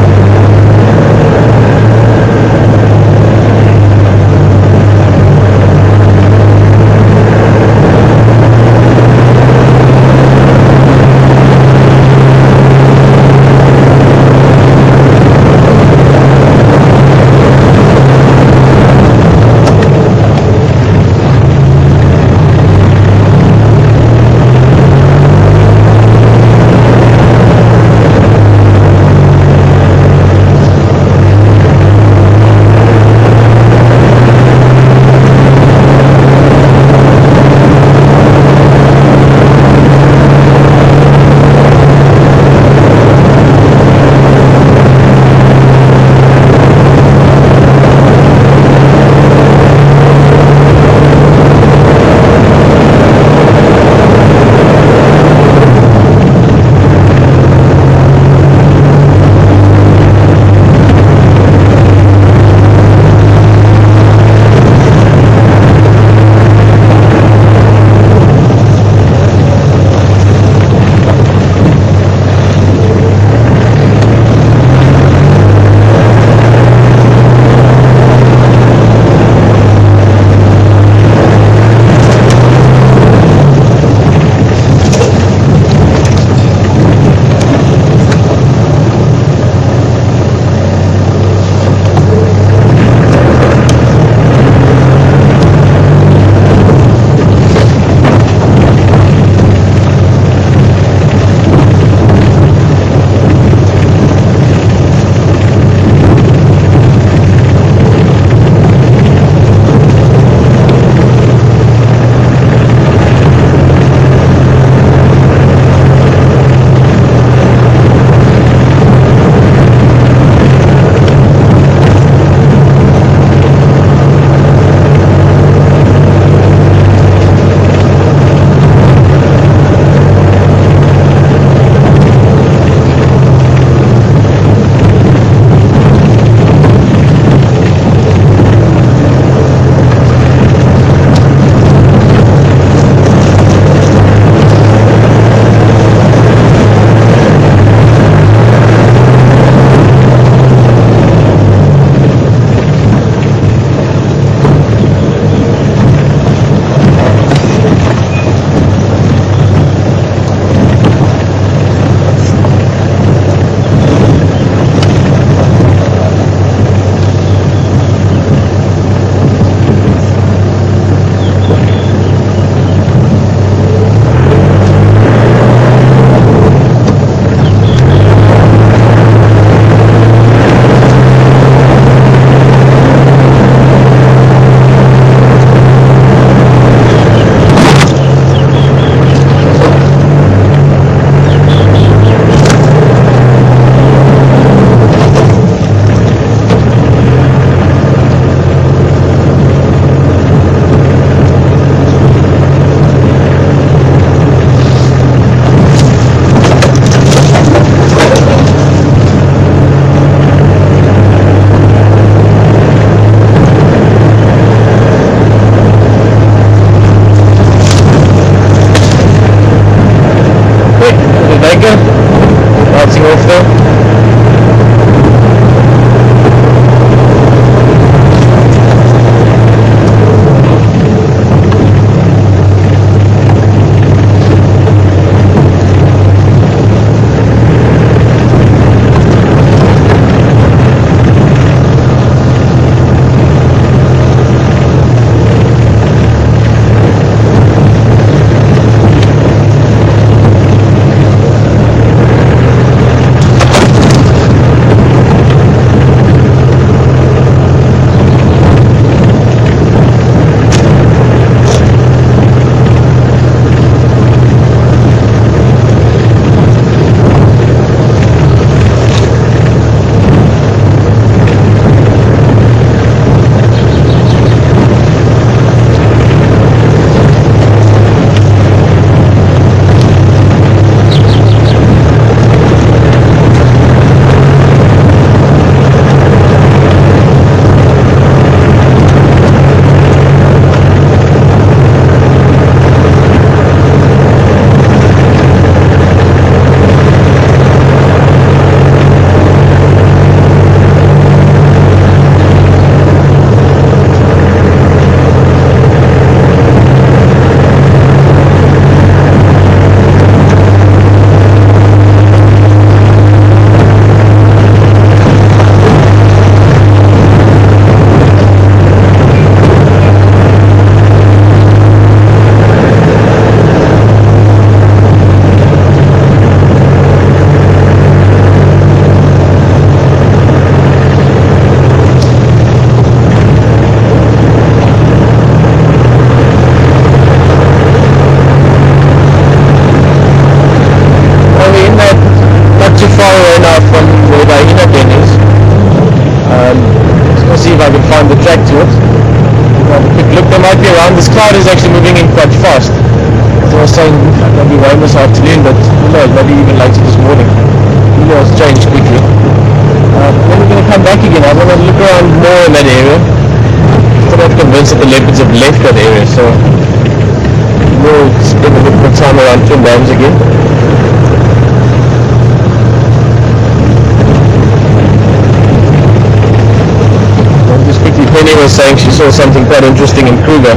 Africa, bouncing off there. This cloud is actually moving in quite fast. As I was saying, maybe rain this afternoon, but who knows, maybe even later this morning. Who knows, change quickly. Then we're going to come back again. I want to look around more in that area. I'm not convinced that the leopards have left that area, so we'll spend a bit more time around Twin Dams again. Just quickly, Penny was saying she saw something quite interesting in Kruger.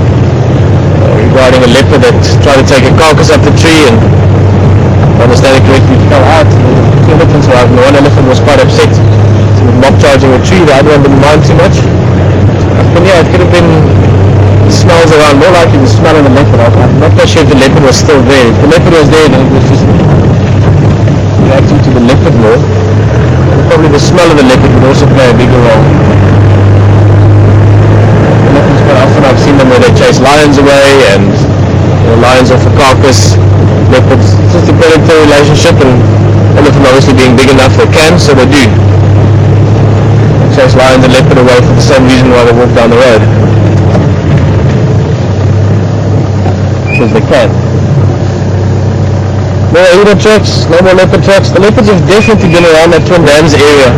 Regarding a leopard that tried to take a carcass up the tree, and if I understand it correctly, it fell out. Two elephants were out, and the one elephant was quite upset. So with mob charging a tree, the other one didn't mind too much. But yeah, it could have been smells around, more likely the smell of the leopard. I'm not quite sure if the leopard was still there. If the leopard was there, then it was just reacting to the leopard more. And probably the smell of the leopard would also play a bigger role. Quite often I've seen them where they chase lions away, and lions off a carcass, leopards. It's just a predator relationship, and elephant obviously being big enough they can, so they do. They chase lions and leopard away for the same reason why they walk down the road. Because they can. No hyena tracks, no more leopard tracks. The leopards have definitely been around that Twin Dams area.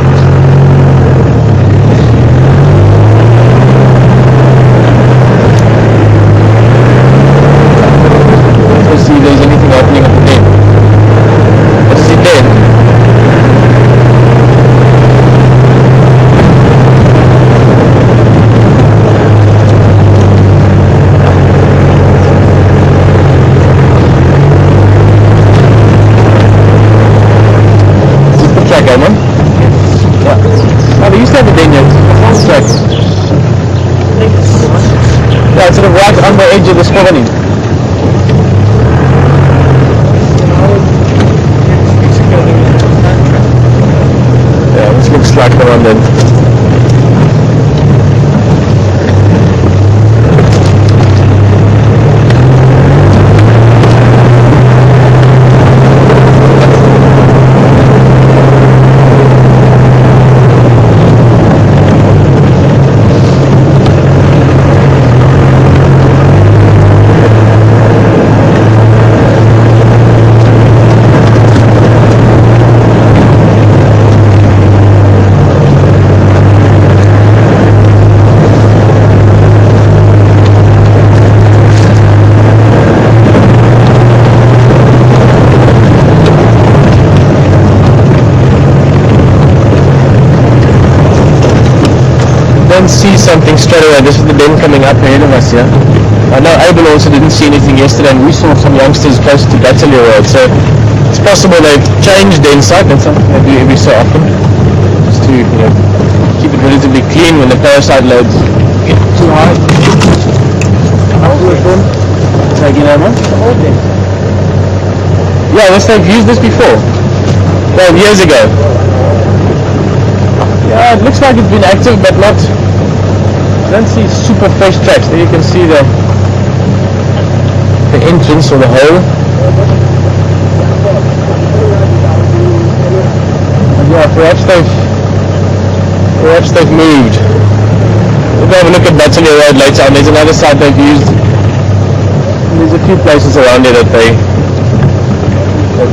Yeah, sort of right on the edge of the colony. Yeah, this looks like the one then. don't see something straight away. This is the bend coming up ahead of us here. I know Abel also didn't see anything yesterday, and we saw some youngsters close to Battery Road, so it's possible they've changed the inside. That's something they do every so often, just to keep it relatively clean when the parasite loads get too high. Take it over. Yeah, they've used this before. Well, years ago. Yeah, it looks like it's been active, but not. I don't see super fresh tracks. There you can see the entrance or the hole. And yeah, perhaps they've moved. We'll have a look at Battery Road later on. There's another site they've used. There's a few places around here that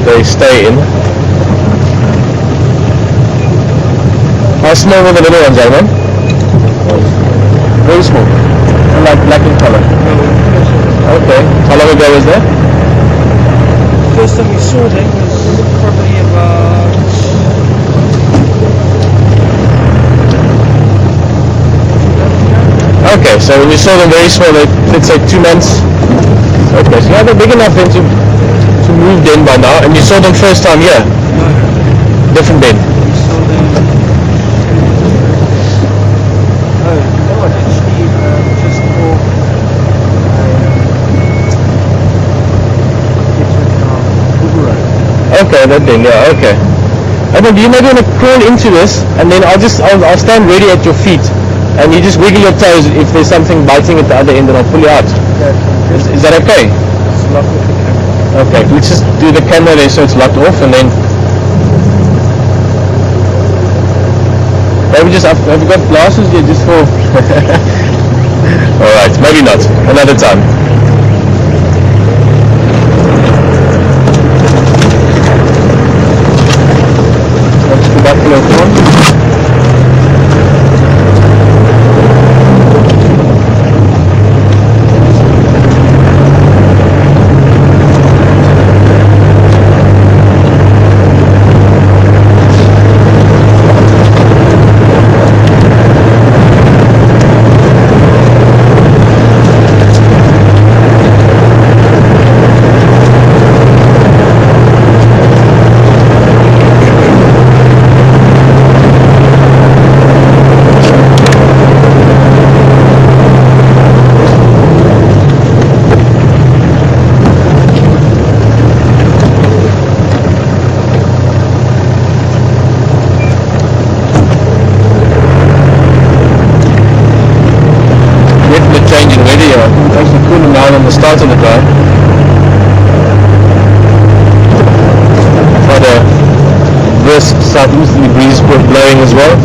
they stay in. How small were the little ones, Alman? Very small. Like black in color. Okay. How long ago was that? First time we saw them was probably about Okay, so when you saw them very small, let's say 2 months. Okay, so yeah, they're big enough then to move in by now, and you saw them first time here? no. Different bin? We saw them actually just off Okay, that bin, yeah, okay. And then do you maybe want to crawl into this, and then I'll stand ready at your feet, and you just wiggle your toes if there's something biting at the other end, and I'll pull you out. Is that okay? It's locked with the camera. Okay, let's just do the camera there so it's locked off, and then maybe just have you got glasses here just for alright, maybe not. Another time. Let's go back to the phone. On the start of the drive. Quite a brisk southeasterly breeze blowing as well.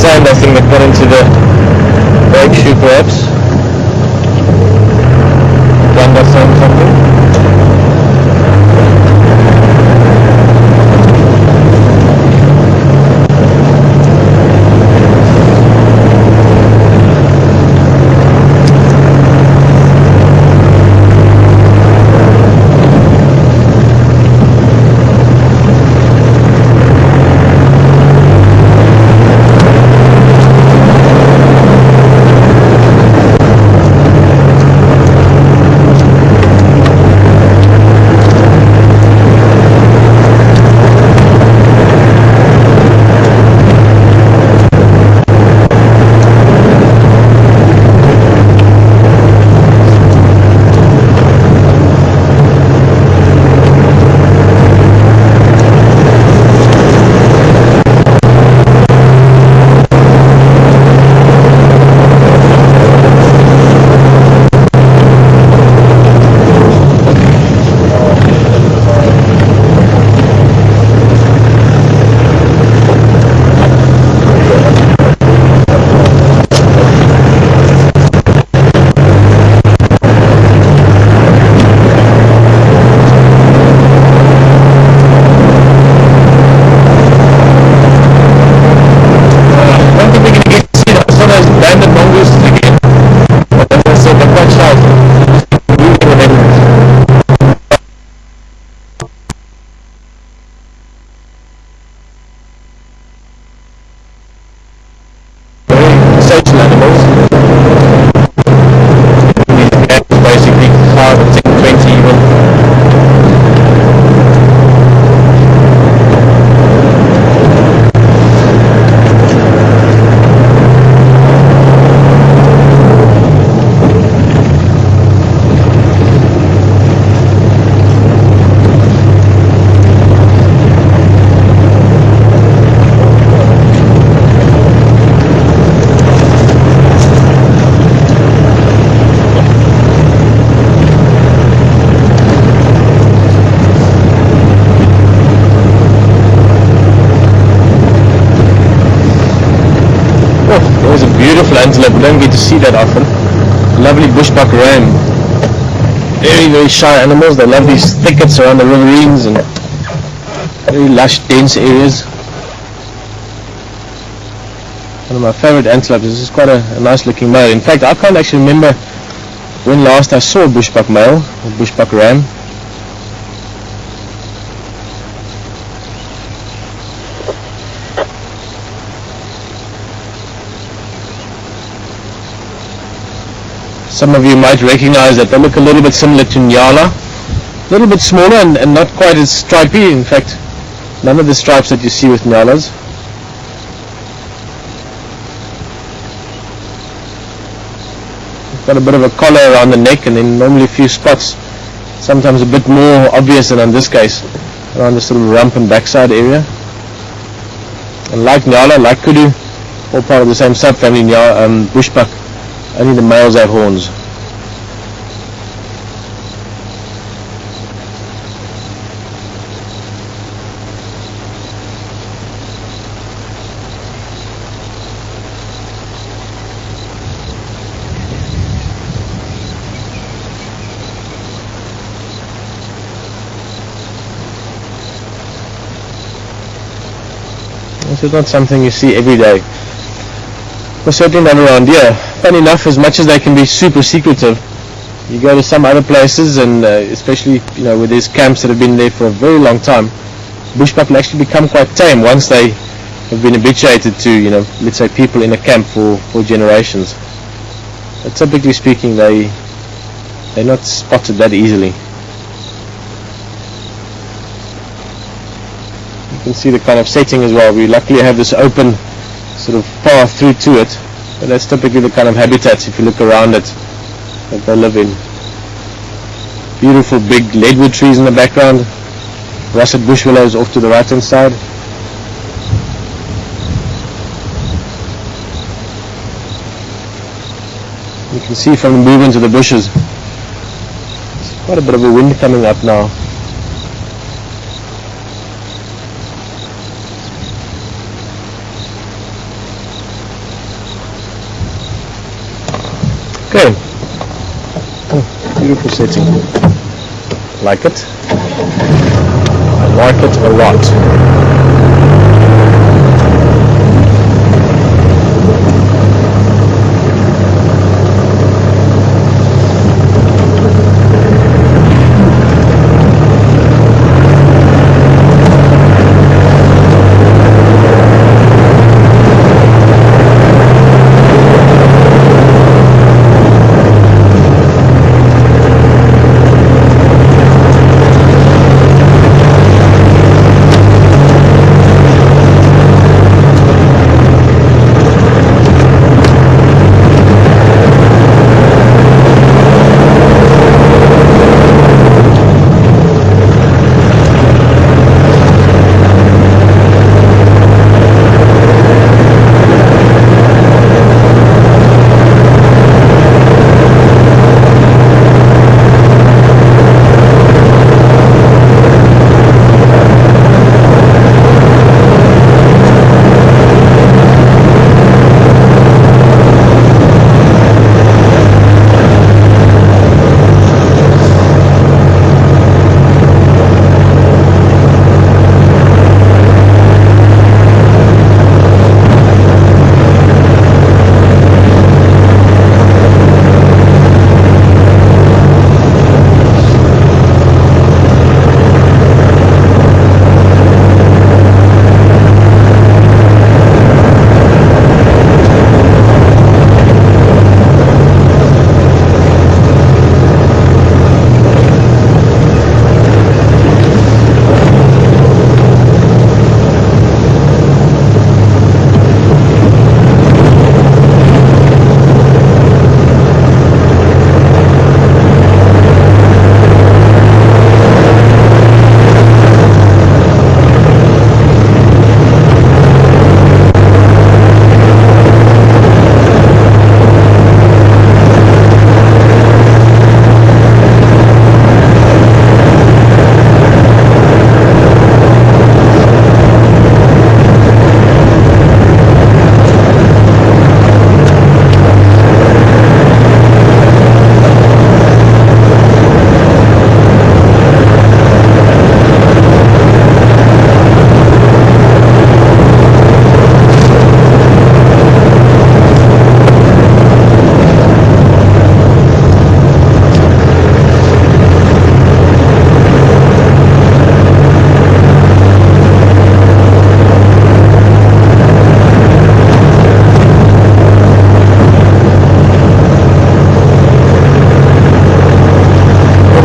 sand, I think, that got into the brake shoe perhaps. Ganda sand something. Social animals. These cats basically 5, 10, 20 even. There's a beautiful antelope, we don't get to see that often. Lovely bushbuck ram. Very, very shy animals. They love these thickets around the riverines and very lush, dense areas. One of my favorite antelopes. This is quite a nice looking male. In fact, I can't actually remember when last I saw a bushbuck male, a bushbuck ram. Some of you might recognize that they look a little bit similar to Nyala, a little bit smaller and not quite as stripy. In fact, none of the stripes that you see with Nyalas. Got a bit of a collar around the neck and then normally a few spots, sometimes a bit more obvious than in this case, around this little rump and backside area. And like Nyala, like Kudu, all part of the same subfamily, bushbuck. Only the males have horns. This is not something you see every day. Well, certainly not around here. Funny enough, as much as they can be super secretive, you go to some other places and especially where there's camps that have been there for a very long time, bushbuck will actually become quite tame once they have been habituated to let's say people in a camp for generations. But typically speaking, they're not spotted that easily. You can see the kind of setting as well. We luckily have this open sort of path through to it, but that's typically the kind of habitats, if you look around it, that they live in. Beautiful big leadwood trees in the background, russet bush willows off to the right hand side. You can see from the movement of the bushes, there's quite a bit of a wind coming up now. Okay. Beautiful setting. Like it. I like it a lot.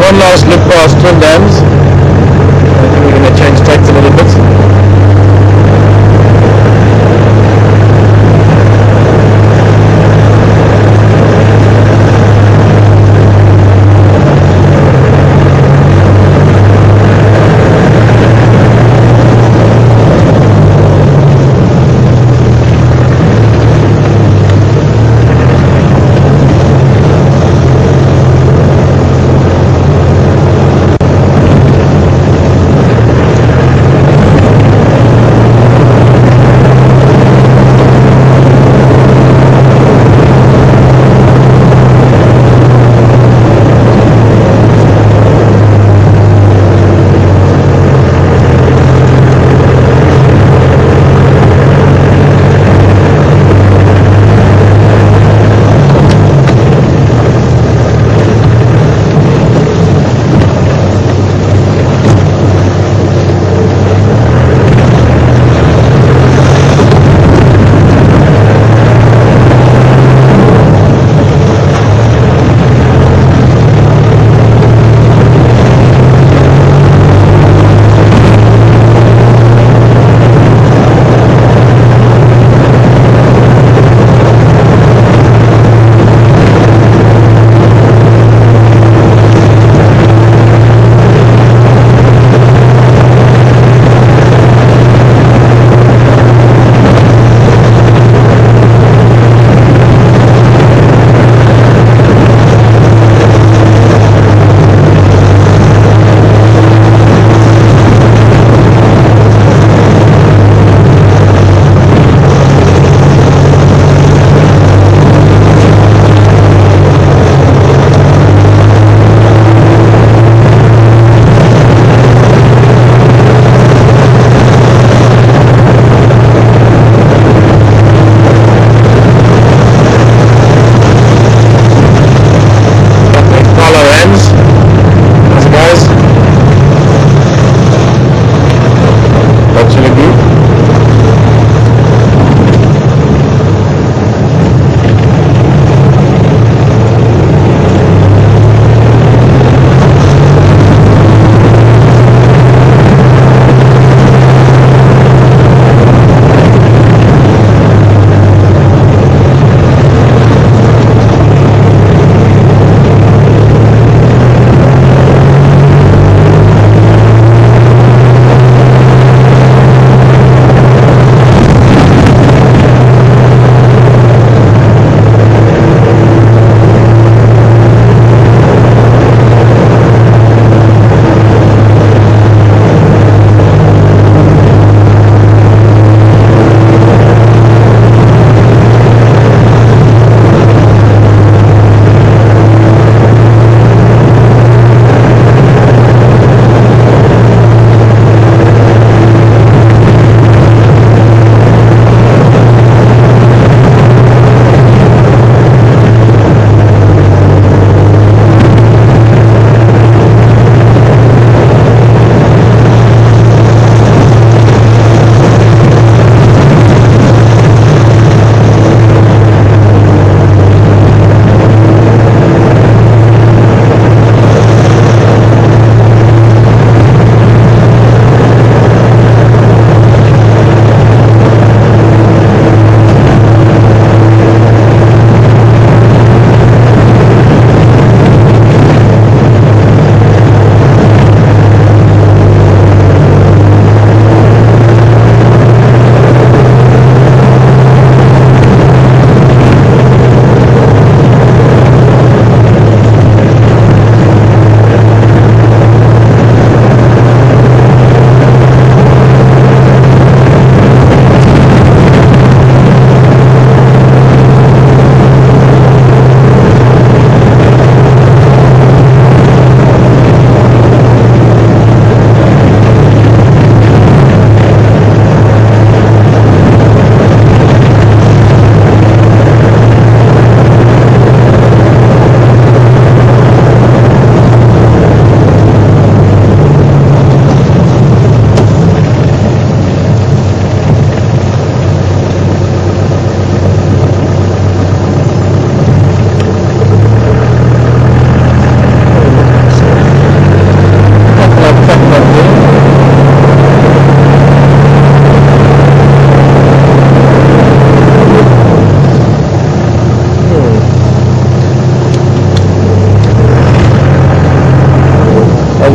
One last look past Twin Dams. I think we're going to change tracks a little bit.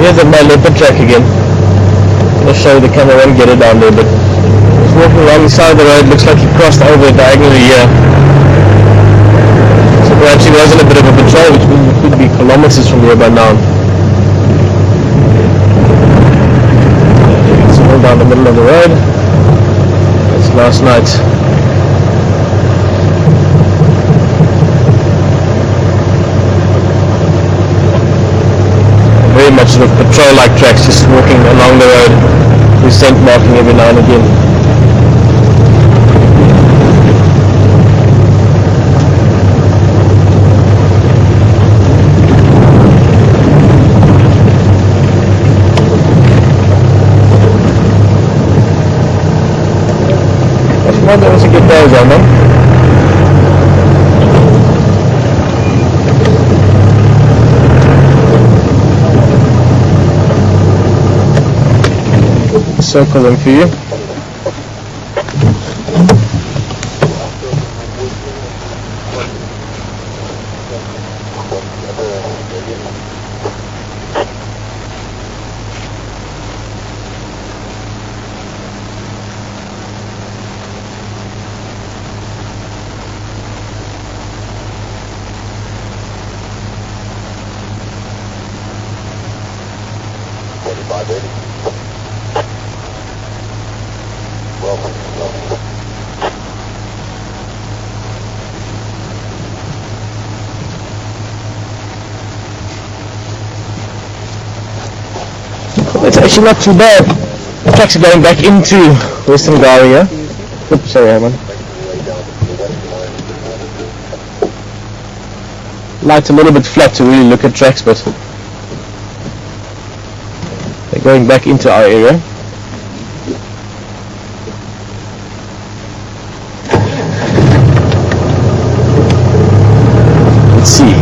minute at my leopard track again. I'm going to show you the camera, I won't get it down there, but he's walking along the side of the road, looks like he crossed over diagonally here. So perhaps he was in a bit of a patrol, which means it could be kilometers from here by now. It's all down the middle of the road. That's last night. Very much sort of patrol-like tracks, just walking along the road with scent marking every now and again. I might be able to get those on them. Circle them for you. It's actually not too bad. The tracks are going back into Western Garia. Oops, sorry, Herman. Light's a little bit flat to really look at tracks, but they're going back into our area. Let's see.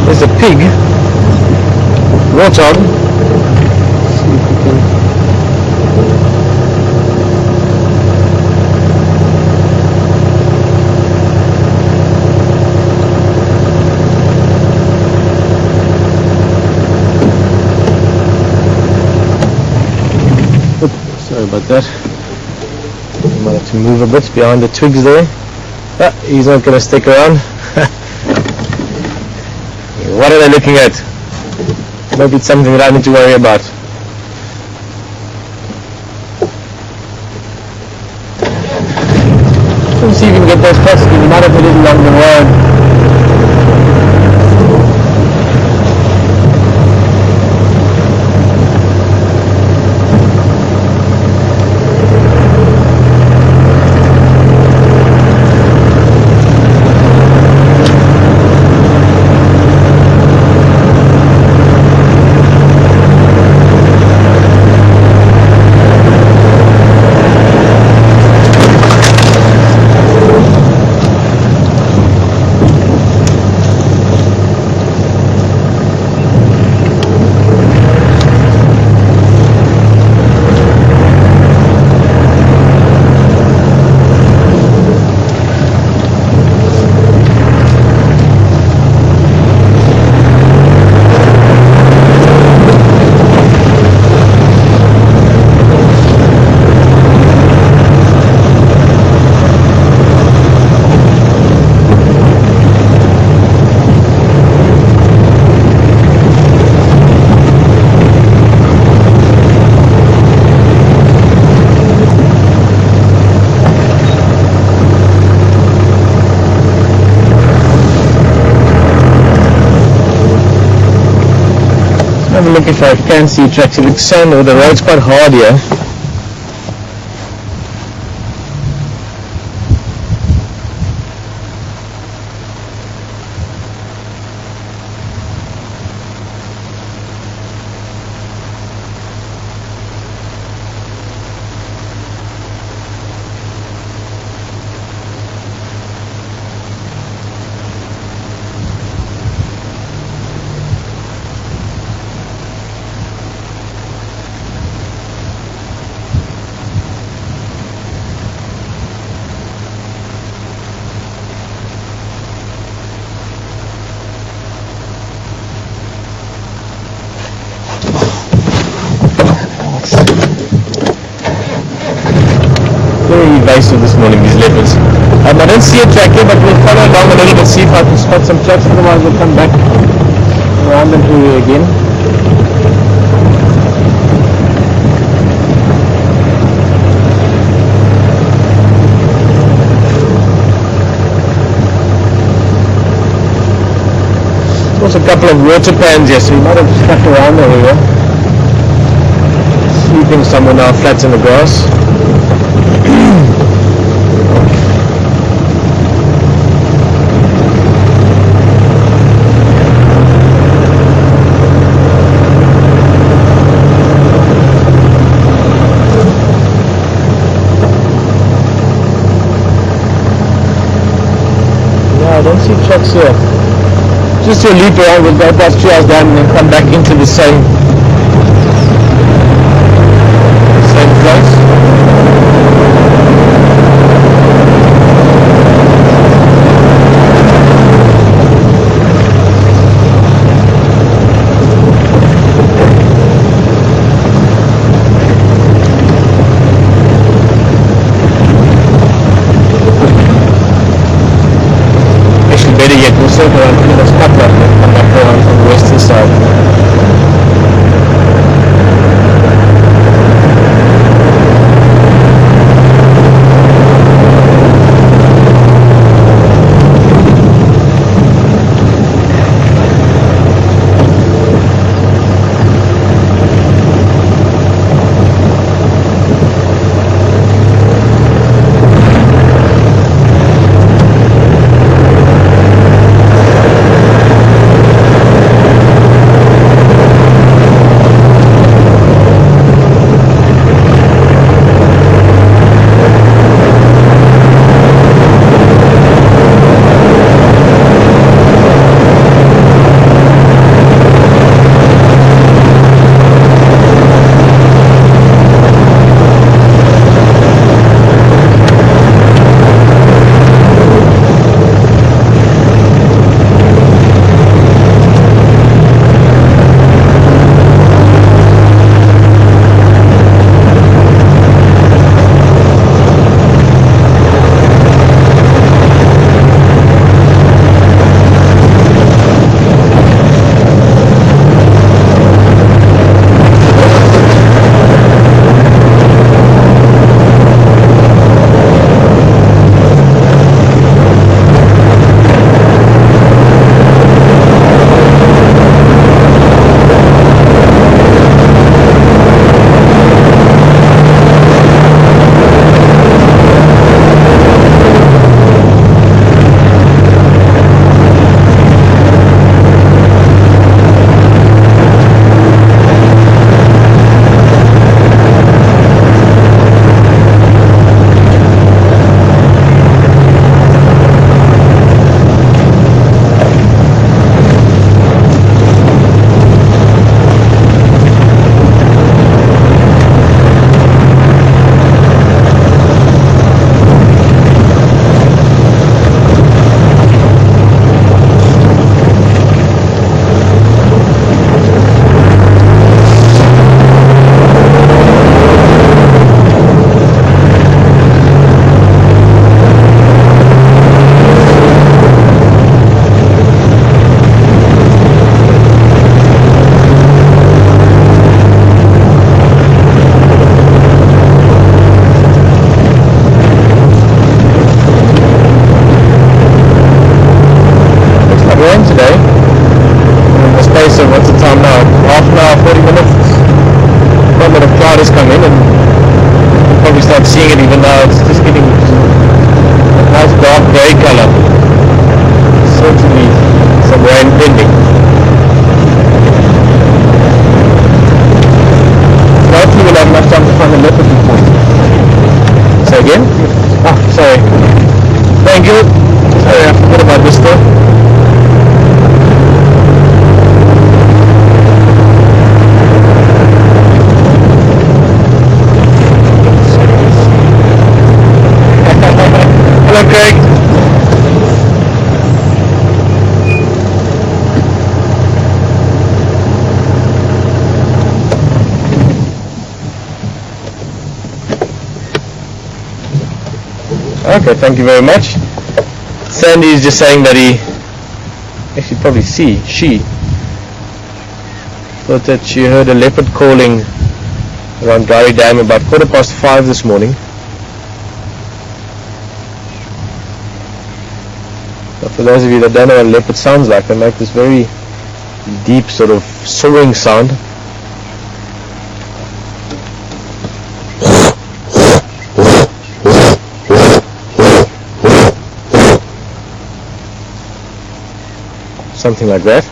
There's a pig, warthog. See if we can. Oops, sorry about that. Might have to move a bit behind the twigs there. Ah, he's not going to stick around. What are they looking at? Maybe it's something that I need to worry about. Let's see if we can get those spots. We might have a little along the road. Have a look if I can see tracks. It looks sand or the road's quite hard here. Very evasive this morning, these leopards. I don't see a track here, but we'll follow along a little bit, see if I can spot some tracks, otherwise we'll come back around them area again. There's also a couple of water pans here, so you might have stuck around the area. Sleeping somewhere now flat in the grass. I don't see trucks here. Just to loop around, we'll go past 2 hours down and then come back into the same place. Better yet, we'll circle around Plymouth Cutler and come back around from the western side. today. In the space of, what's the time now? Half an hour, 40 minutes, quite a lot of cloud has come in, and you probably start seeing it even now. It's just getting a nice dark grey colour. Certainly some rain pending. Hopefully we'll have enough time to find a leopard before. Say again? Oh, sorry. Thank you. Sorry, I forgot about this stuff. Hello, Craig. Okay, thank you very much. Sandy is just saying that he, actually probably she thought that she heard a leopard calling around Gowrie Dam about 5:15 this morning. But for those of you that don't know what a leopard sounds like, they make this very deep sort of soaring sound. Something like that.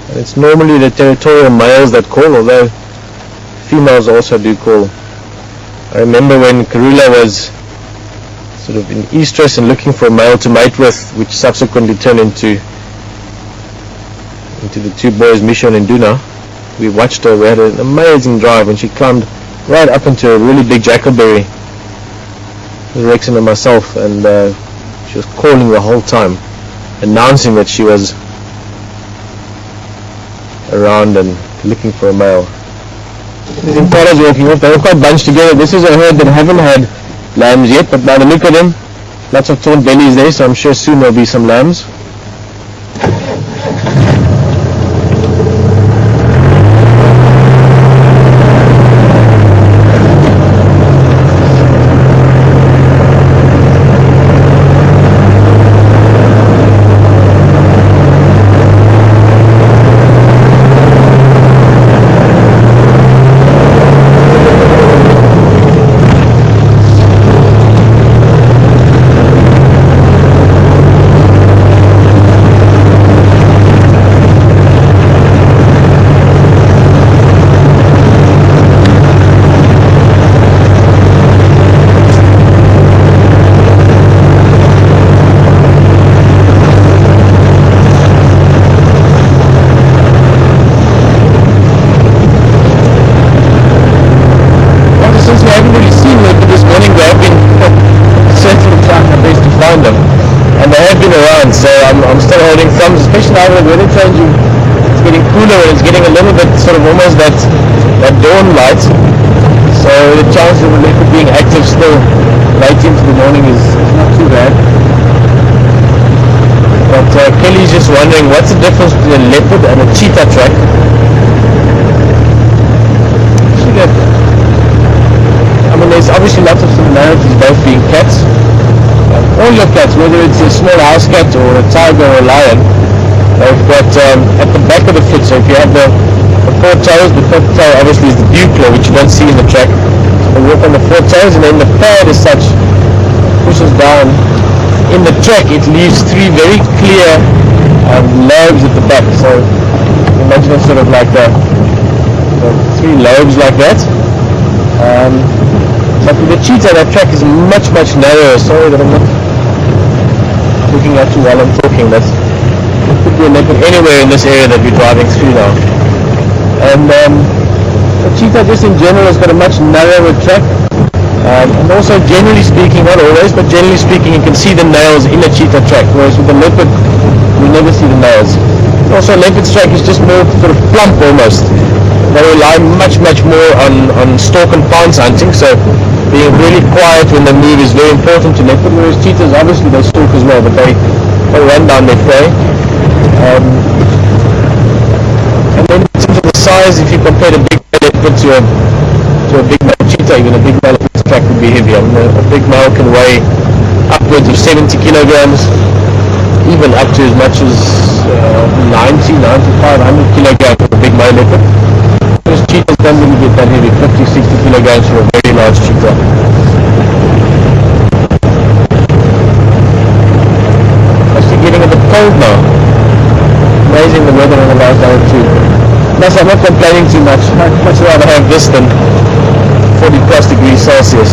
And it's normally the territorial males that call, although females also do call. I remember when Karula was sort of in estrus and looking for a male to mate with, which subsequently turned into the two boys, Misha and Duna. We watched her. We had an amazing drive, and she climbed right up into a really big jackalberry with Rex and myself, and she was calling the whole time, announcing that she was around and looking for a male. These impalas walking off, they were quite bunched together. This is a herd that haven't had lambs yet, but by the look of them, lots of torn bellies there, so I'm sure soon there'll be some lambs. So I'm still holding thumbs, especially now that the weather changing. It's getting cooler and it's getting a little bit sort of almost that dawn light. So the chance of the leopard being active still late into the morning is not too bad. But Kelly's just wondering what's the difference between a leopard and a cheetah track. I mean, there's obviously lots of similarities, both being cats. All your cats, whether it's a small house cat or a tiger or a lion, they've got at the back of the foot, so if you have the four toes, the fifth toe obviously is the buccal, which you don't see in the track. So they walk on the four toes, and then the pad as such pushes down. In the track it leaves three very clear lobes at the back, so imagine it sort of like three lobes like that. But with the cheetah, that track is much narrower. Sorry that I'm not looking at you while I'm talking. That could be a leopard anywhere in this area that we're driving through now. And the cheetah just in general has got a much narrower track. And also generally speaking, not always, but generally speaking, you can see the nails in a cheetah track, whereas with the leopard, you never see the nails. Also, a leopard's track is just more sort of plump almost. They rely much more on stalk and pounce hunting, so being really quiet when they move is very important to leopard, whereas cheetahs obviously they stalk as well, but they run down their prey. And then in terms of the size, if you compare the big leopard to a big male cheetah, even a big male leopard's track would be heavier. I mean, a big male can weigh upwards of 70 kilograms, even up to as much as 90 to 500 kilograms for a big male leopard. Those cheetahs don't really get that heavy, 50, 60 kilograms for a very large cheetah. Actually getting a bit cold now. Amazing the weather in the last hour or two. Plus I'm not complaining too much. I'd much rather have this than 40 plus degrees Celsius.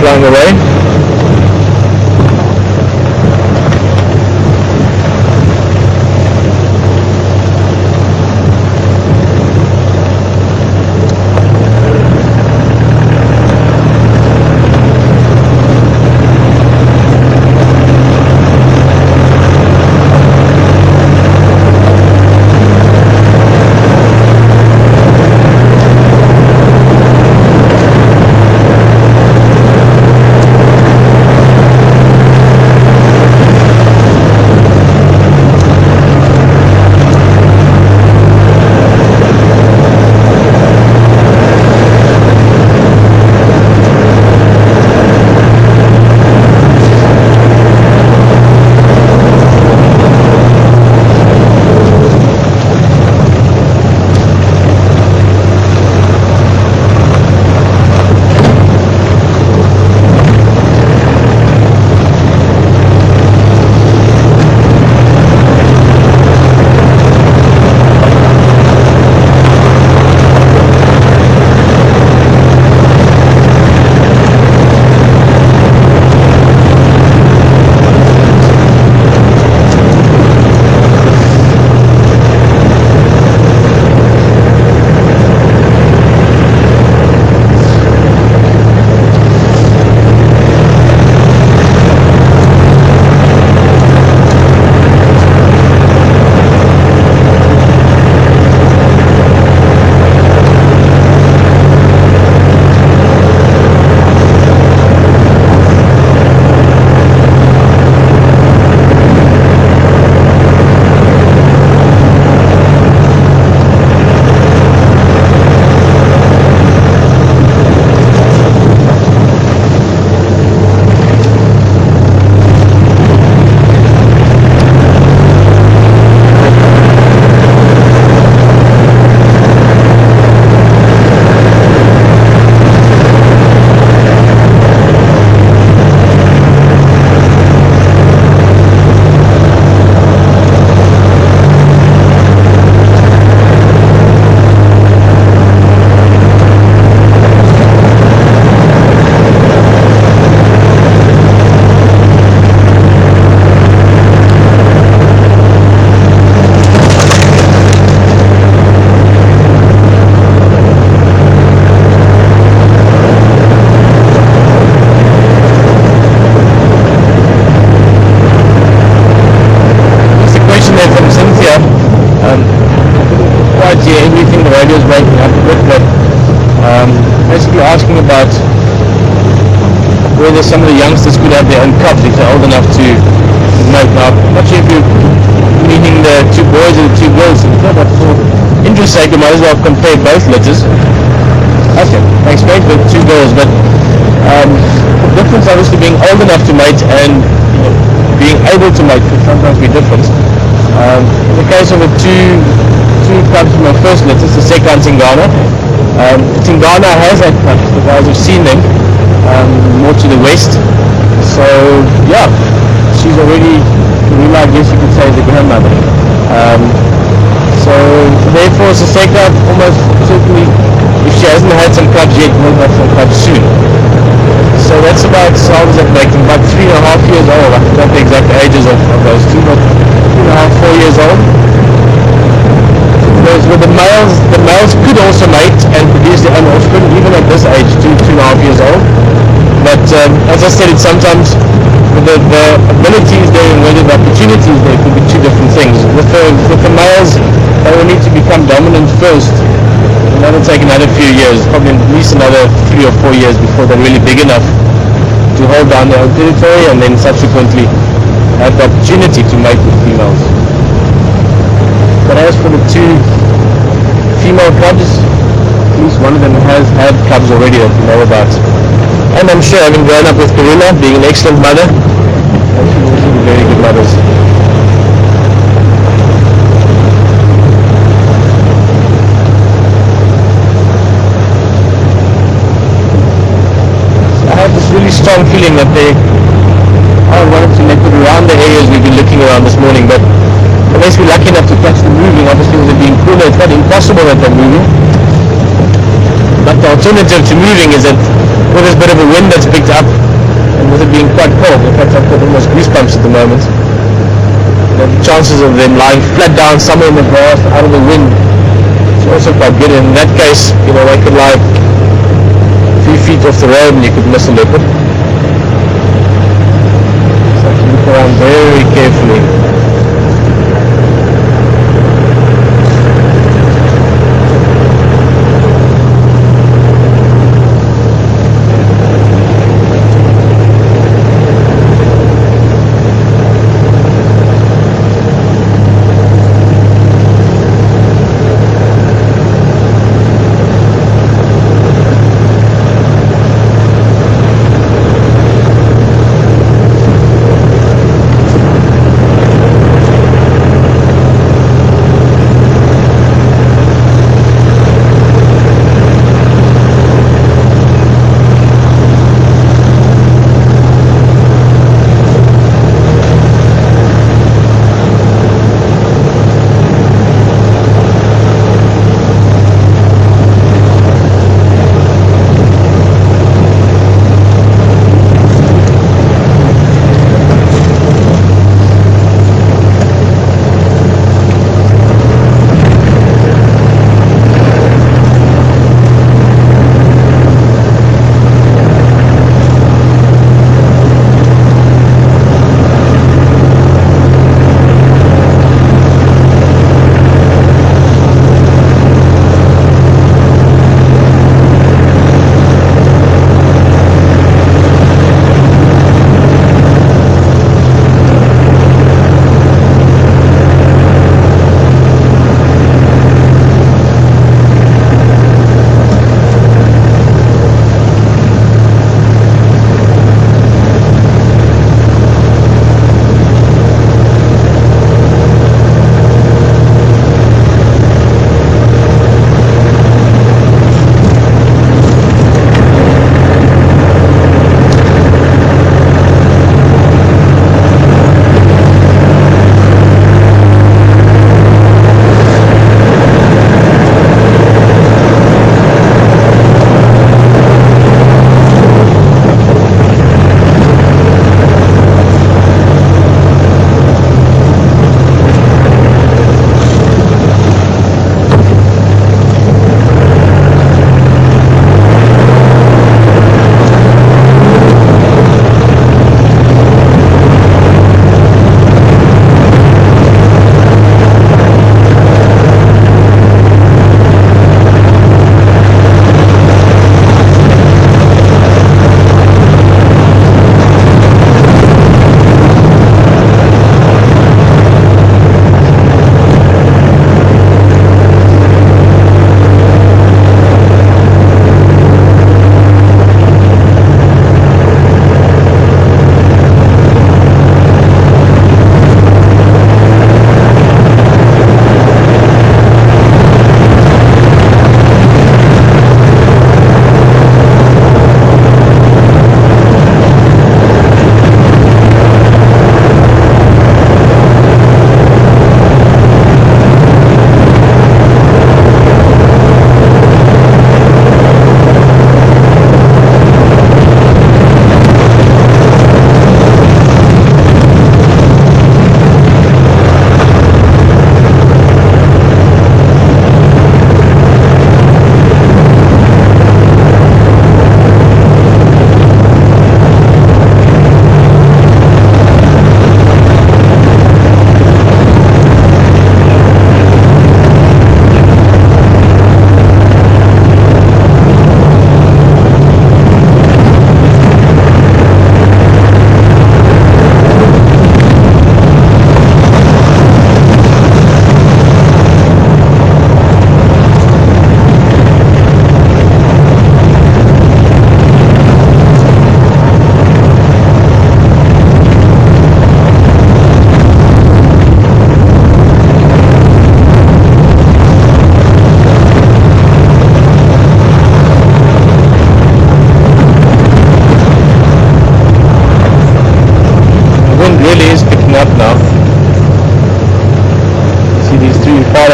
along the way. Basically asking about whether some of the youngsters could have their own cubs if they're old enough to mate. Now, I'm not sure if you're meaning the two boys or the two girls, but for interest sake, you might as well compare both litters. Okay, thanks mate, with two girls, but the difference obviously being old enough to mate and being able to mate could sometimes be different. In the case of the two cubs from our first litter, it's the Sekans in Ghana. Tingana has had cubs, the guys have seen them, more to the west. So yeah, she's already, I guess you could say, the grandmother. So therefore Saseka almost certainly, if she hasn't had some cubs yet, will have some cubs soon. So that's about as old as that makes them, about 3.5 years old. I forgot the exact ages of those two, but 3.5, 4 years old. Whereas with the males could also mate and produce their own offspring, even at this age, 2.5 years old. But as I said, it's sometimes the abilities there and whether the opportunities there could be two different things. With the males, they will need to become dominant first, and that'll take another few years, probably at least another 3 or 4 years before they're really big enough to hold down their own territory and then subsequently have the opportunity to mate with females. But as for the two female cubs, at least one of them has had cubs already that we know about. And I'm sure, having grown up with Karina, being an excellent mother, she will also be very good mothers. So I have this really strong feeling that I wanted to let it around the areas we've been looking around this morning, but unless we're lucky enough to catch them moving, obviously with it being cooler, it's not impossible that they're moving. But the alternative to moving is that with this bit of a wind that's picked up, and with it being quite cold, in fact I've got almost goosebumps at the moment, the chances of them lying flat down somewhere in the grass out of the wind is also quite good. In that case, you know, they could lie a few feet off the road and you could miss a leopard. So I have to look around very carefully.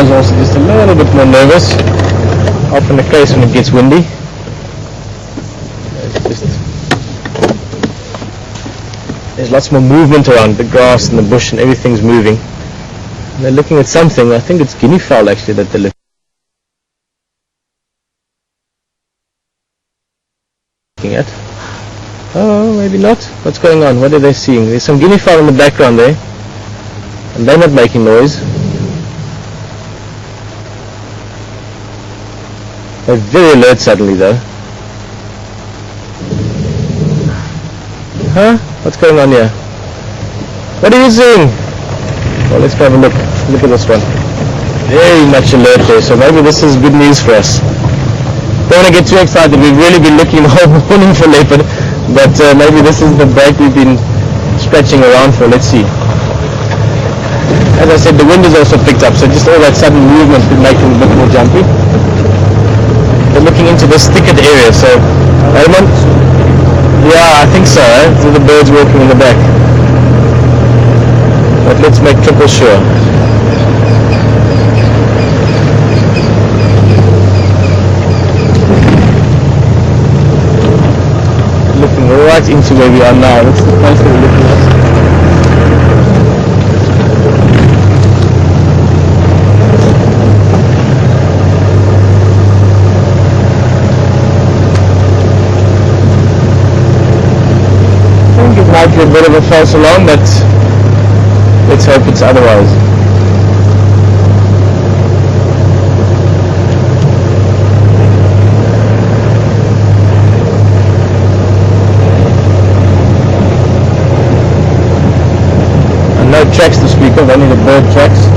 is also just a little bit more nervous, often the case when it gets windy. It's just There's lots more movement around the grass and the bush and everything's moving. They're looking at something. I think it's guinea fowl actually that they're looking at. Oh, maybe not. What's going on? What are they seeing? There's some guinea fowl in the background there. And they're not making noise. They're very alert suddenly though. Huh? What's going on here? What are you seeing? Well, let's have a look. Look at this one. Very much alert there, so maybe this is good news for us. Don't want to get too excited. We've really been looking the whole morning for leopard, but maybe this is the break we've been scratching around for. Let's see. As I said, the wind has also picked up, so just all that sudden movement could make them a bit more jumpy. They're looking into this thicket area, so Raymond? Yeah, I think so, eh? So the birds walking in the back. But let's make triple sure. Looking right into where we are now. That's the place we're looking at. Might be a bit of a false alarm, but let's hope it's otherwise. And no tracks to speak of, only the bird tracks.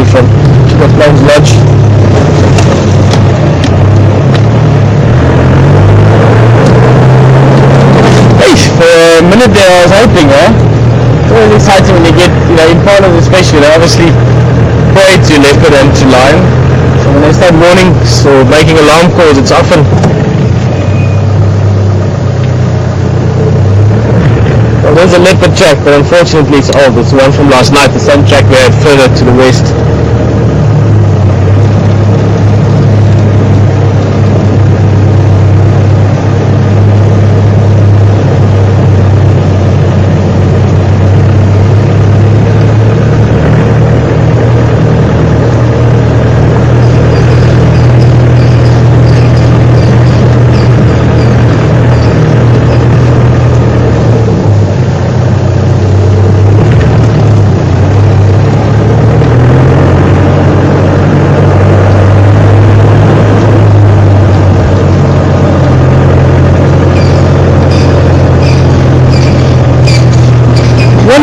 From Plains Lodge. Hey, for a minute there I was hoping, it's always exciting when you get, impalas especially, they obviously prey to leopard and to lion. So when they start warning or making alarm calls, it's often well, there's a leopard track, but unfortunately it's old. It's the one from last night, the same track we had further to the west.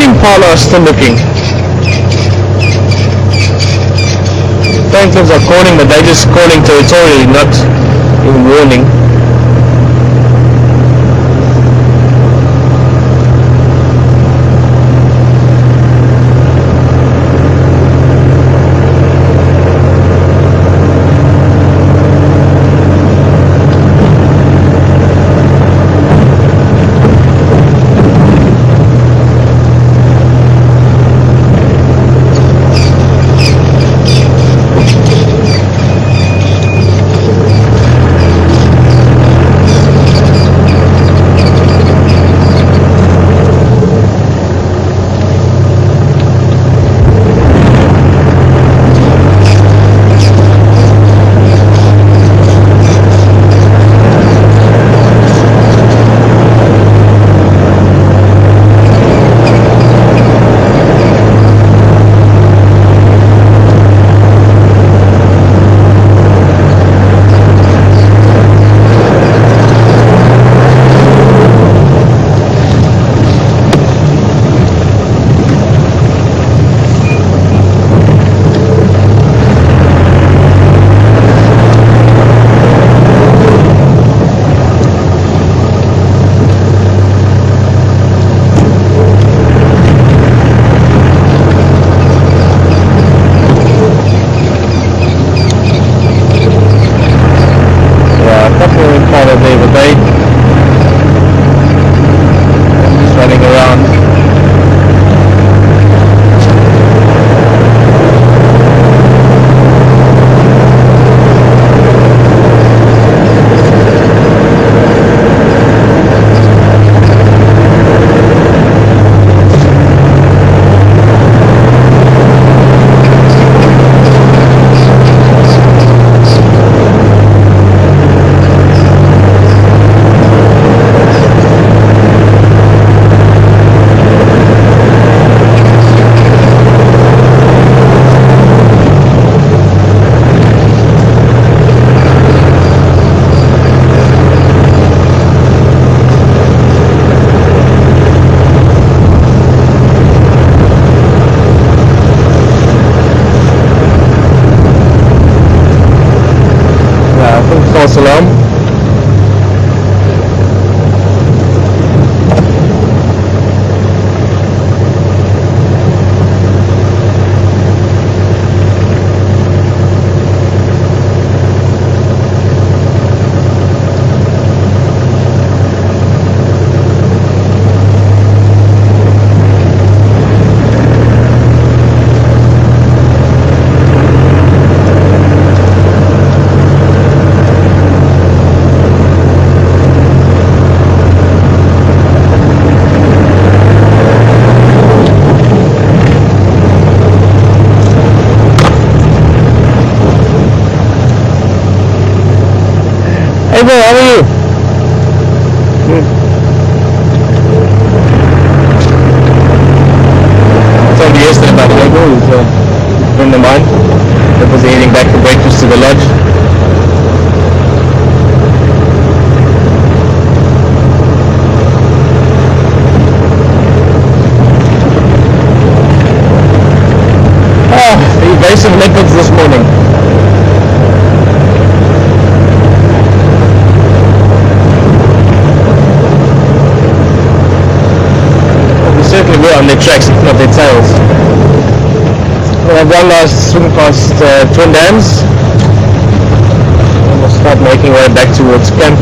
Impala are still looking. Franklins are calling, but they're just calling territorially, not in warning. false alarm. Hey bro, how are you? Good. I told you yesterday about Diego, who's a friend of mine that was heading back for breakfast to the lodge. The invasive leopards this morning. Certainly were on their tracks, if not their tails. We'll have one last swing past Twin Dams, and we'll start making our way back towards camp.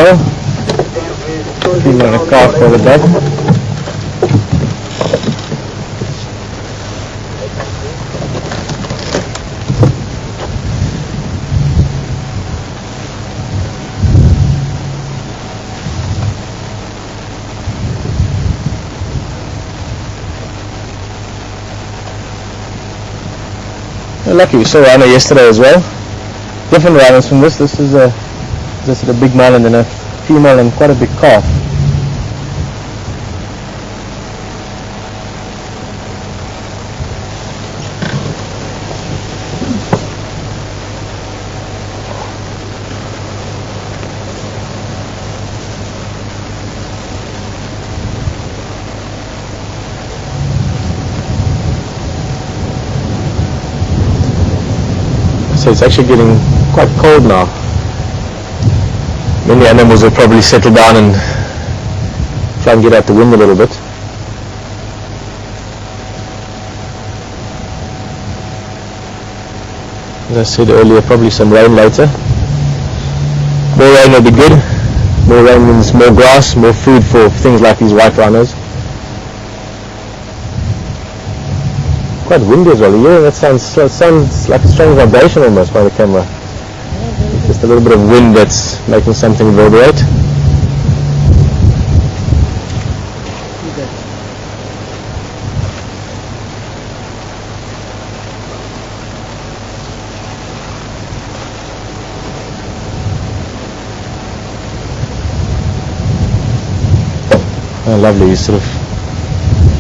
male. Female and a calf further back. Lucky we saw a rhino yesterday as well. Different rhinos from this. This is a big male and then a female and quite a big calf. So it's actually getting quite cold now. Many animals will probably settle down and try and get out the wind a little bit. As I said earlier, probably some rain later. More rain will be good. More rain means more grass, more food for things like these white rhinos. Quite windy as well. Yeah, that sounds like a strange vibration almost by the camera. Just a little bit of wind that's making something reverberate. Oh, lovely. He's sort of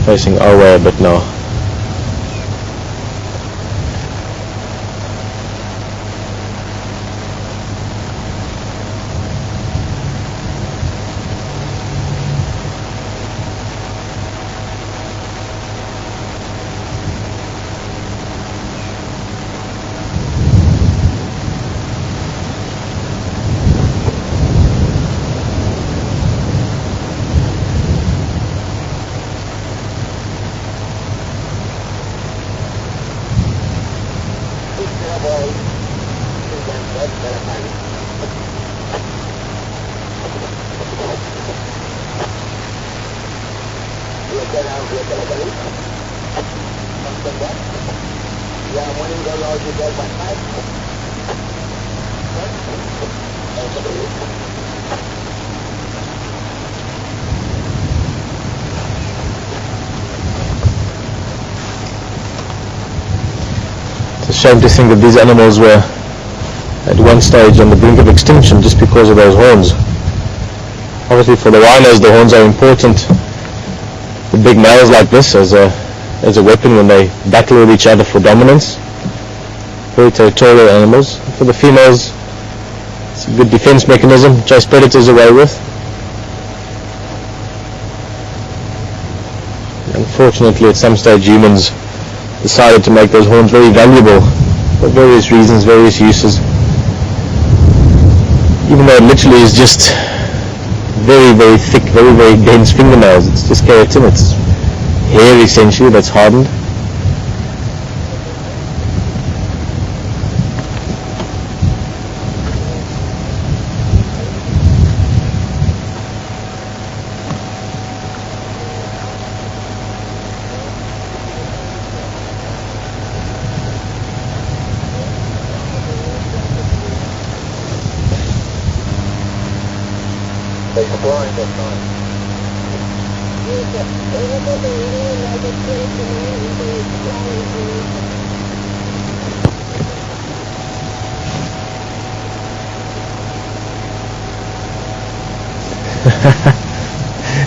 facing our way a bit now. It's a shame to think that these animals were at one stage on the brink of extinction just because of those horns. Obviously for the rhinos the horns are important. The big males like this as a weapon when they battle with each other for dominance. Very territorial animals. For the females it's a good defense mechanism, chase predators away with. Unfortunately at some stage humans decided to make those horns very valuable for various reasons, various uses. Even though it literally is just very, very thick, very, very dense fingernails. It's just keratin, it's hair essentially that's hardened.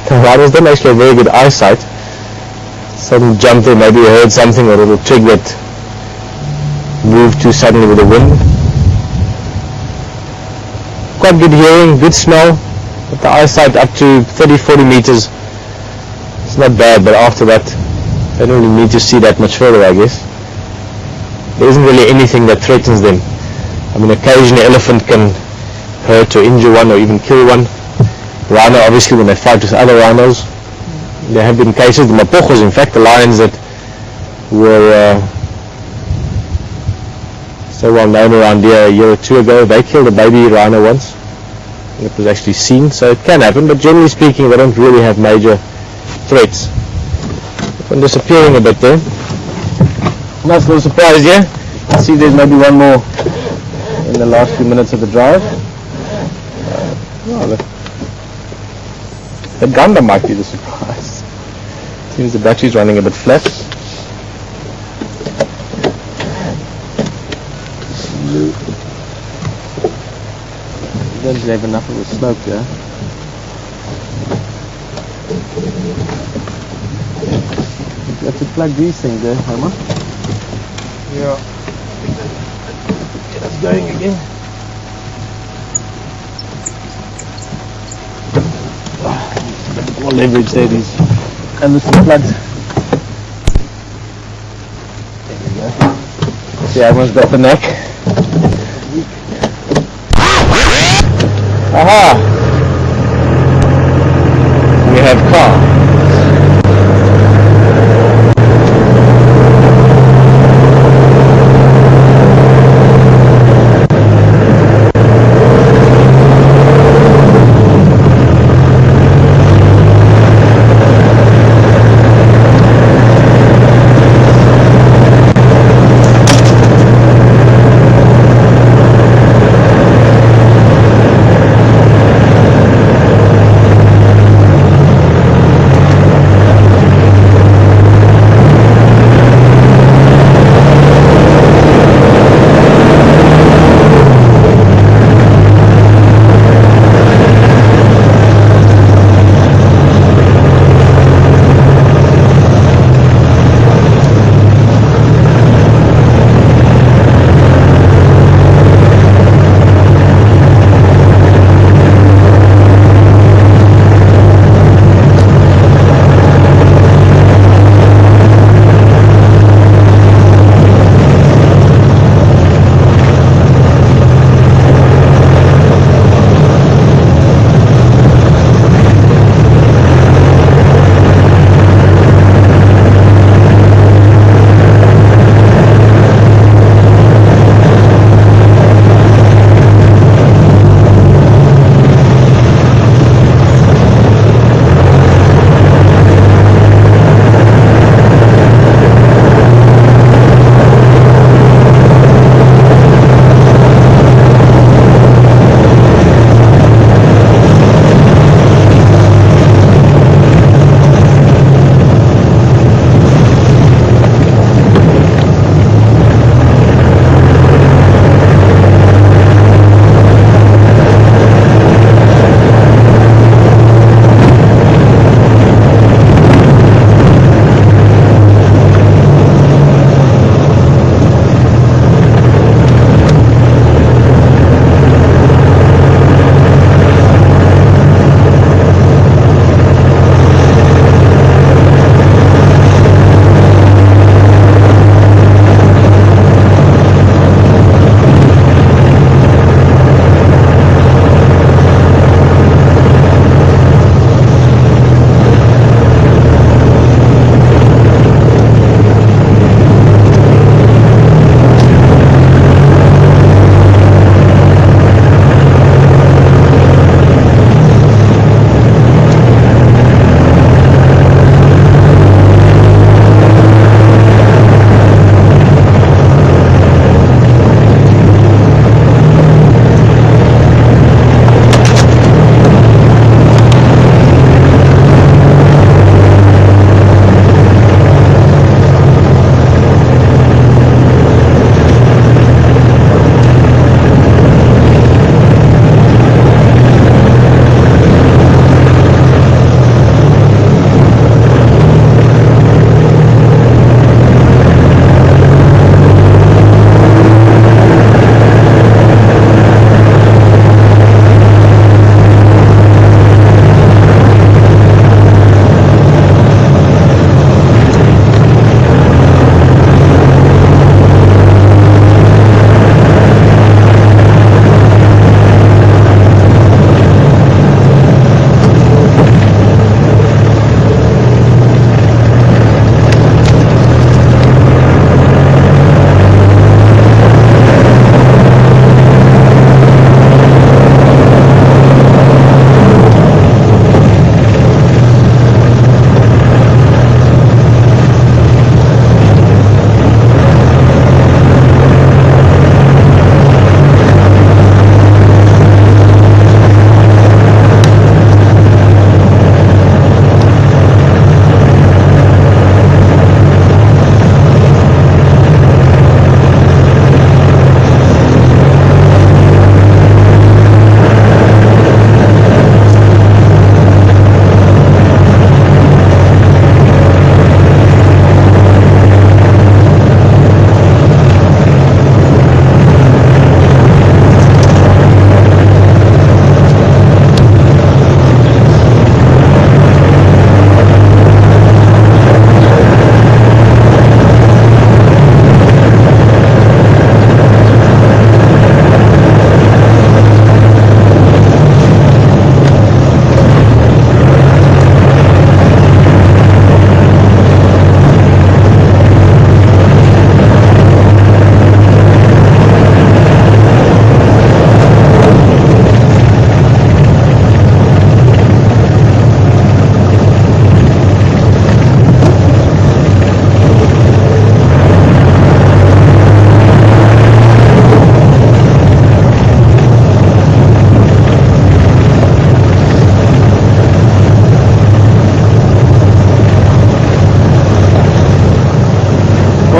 The rhinos don't actually have very good eyesight. Sudden jump there, maybe you heard something or a little twig that moved too suddenly with the wind. Quite good hearing, good smell, but the eyesight up to 30-40 meters, it's not bad, but after that they don't really need to see that much further, I guess. There isn't really anything that threatens them. I mean, occasionally an elephant can hurt or injure one or even kill one. Rhino, obviously, when they fight with other rhinos, there have been cases, the mapojos, in fact, the lions that were so well known around here a year or two ago, they killed a baby rhino once. it was actually seen, so it can happen, but generally speaking they don't really have major threats. I'm disappearing a bit there. Nice little surprise here. See, there's maybe one more in the last few minutes of the drive. Oh, look. The Gundam might be the surprise. Seems the battery's running a bit flat. Don't have enough of the smoke here. You have to plug these things there, Homer. Yeah. Get us going again. More leverage there, these Anderson plugs. There we go. See, everyone's got the neck. Aha! We have car.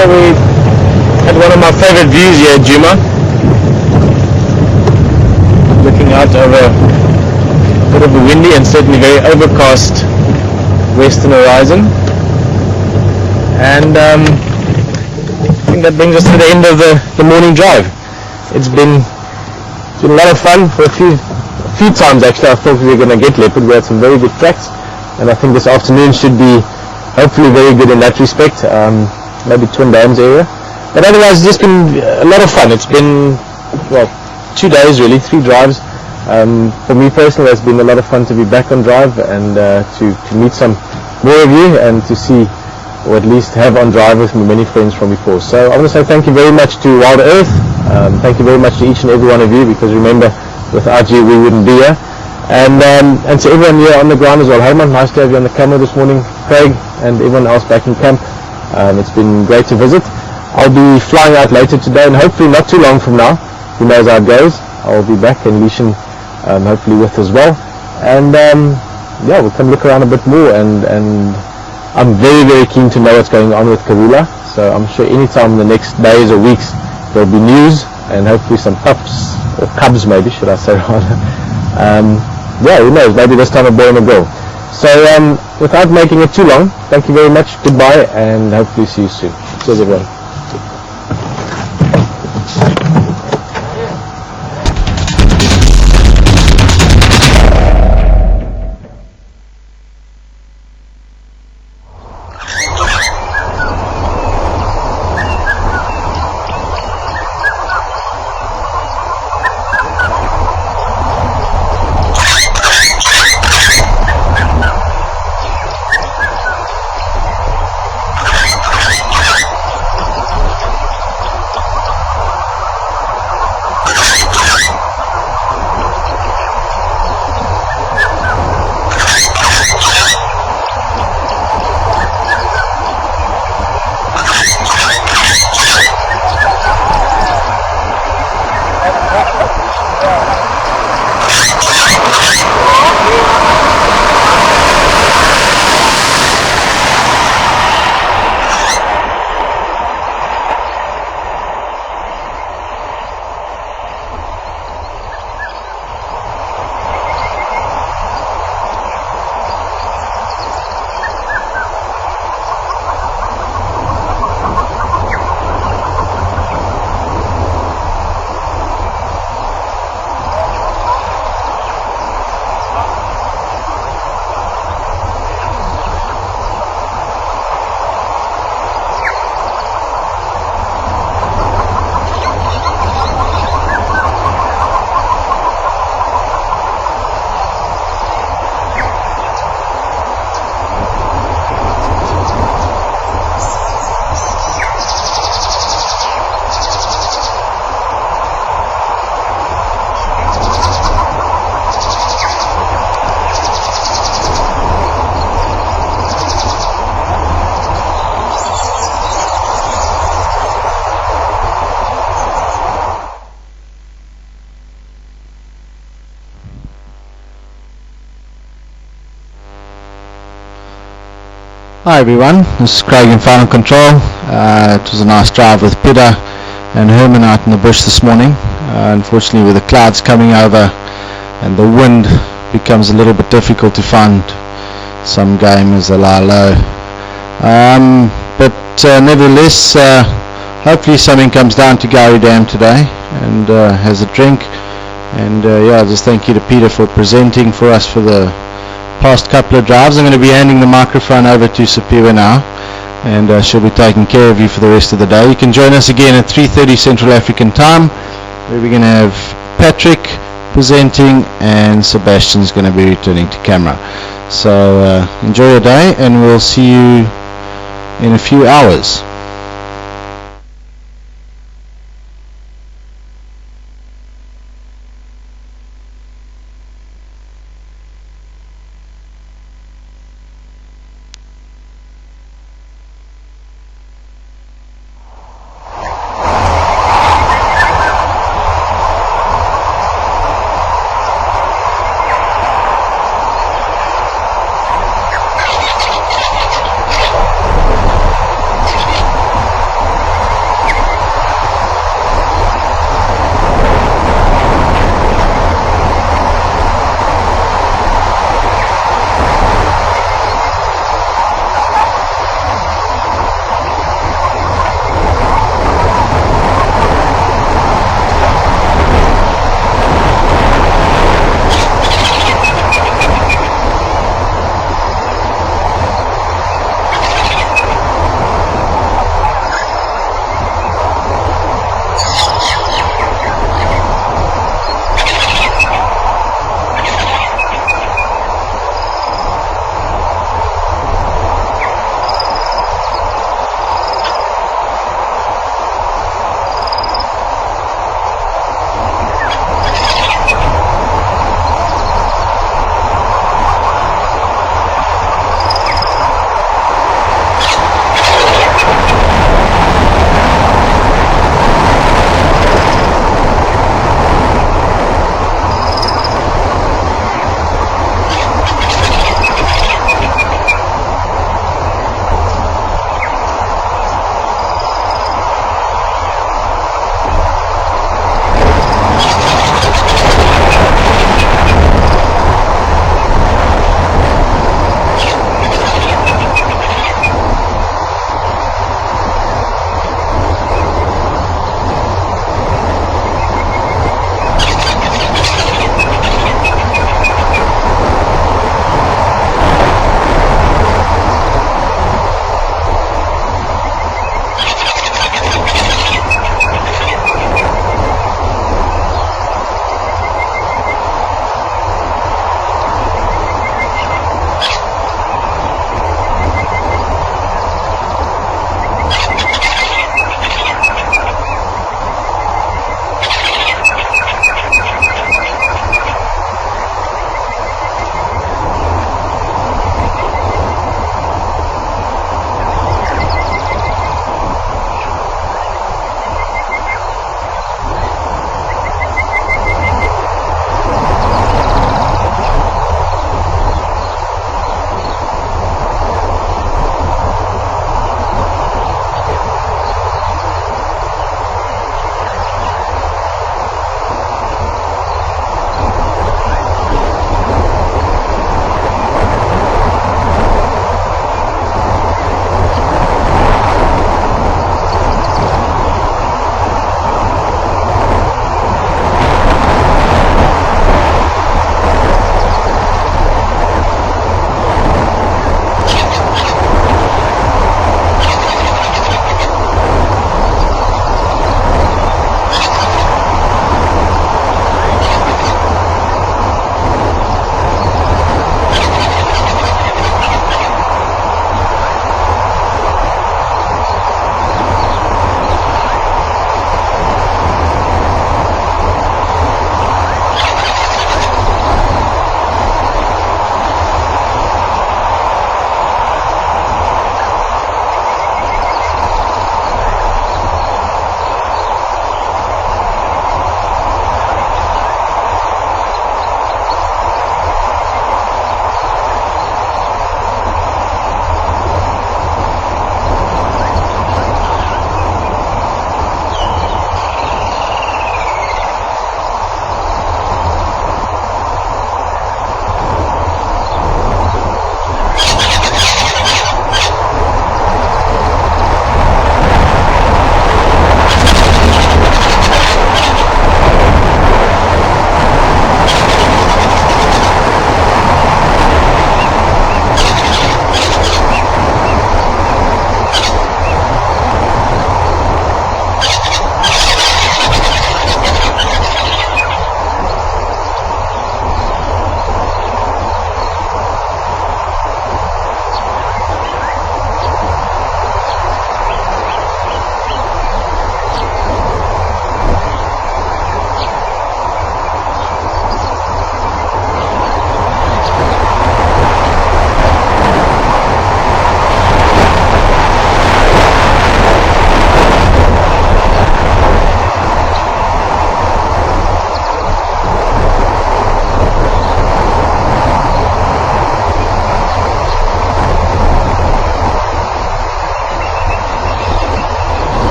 Well, we had one of my favorite views here at Juma. Looking out over a bit of a windy and certainly very overcast western horizon. And I think that brings us to the end of the morning drive. It's been a lot of fun. For a few times actually I thought we were going to get leopard. We had some very good tracks, and I think this afternoon should be hopefully very good in that respect. Maybe Twin Dams area. But otherwise it's just been a lot of fun. It's been, well, 2 days really, 3 drives. For me personally, it's been a lot of fun to be back on drive and to meet some more of you and to see, or at least have on drive with me many friends from before. So I want to say thank you very much to Wild Earth. Thank you very much to each and every one of you, because remember, without you we wouldn't be here. And to everyone here on the ground as well. Herman, nice to have you on the camera this morning. Craig and everyone else back in camp. It's been great to visit. I'll be flying out later today, and hopefully not too long from now. Who knows how it goes. I'll be back, and Lishan hopefully with as well. And yeah, we'll come look around a bit more, and I'm very, very keen to know what's going on with Karula. So I'm sure anytime in the next days or weeks there'll be news, and hopefully some pups, or cubs maybe, should I say rather. Yeah, who knows, maybe this time a boy and a girl. So without making it too long, thank you very much, goodbye, and hopefully see you soon. Cheers everyone. Hi everyone, this is Craig in Final Control. It was a nice drive with Pieter and Herman out in the bush this morning. Unfortunately, with the clouds coming over and the wind, becomes a little bit difficult to find some game as they lie low. But nevertheless, hopefully something comes down to Gowrie Dam today and has a drink. And yeah, just thank you to Pieter for presenting for us for the past couple of drives. I'm going to be handing the microphone over to Sapiwa now, and she'll be taking care of you for the rest of the day. You can join us again at 3:30 Central African time, where we're going to have Patrick presenting and Sebastian's going to be returning to camera. So enjoy your day, and we'll see you in a few hours.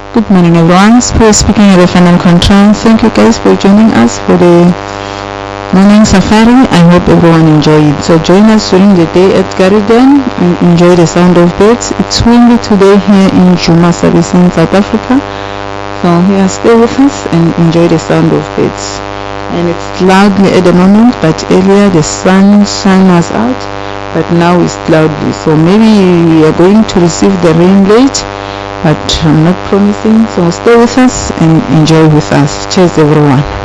Good morning everyone, Spirit speaking at the final control. Thank you guys for joining us for the morning safari. I hope everyone enjoyed. So join us during the day at Garden and enjoy the sound of birds. It's windy today here in Juma Service in South Africa. So here, stay with us and enjoy the sound of birds. And it's cloudy at the moment, but earlier the sunshine was out, but now it's cloudy. So maybe we are going to receive the rain late, but I'm not promising. So stay with us and enjoy with us. Cheers everyone.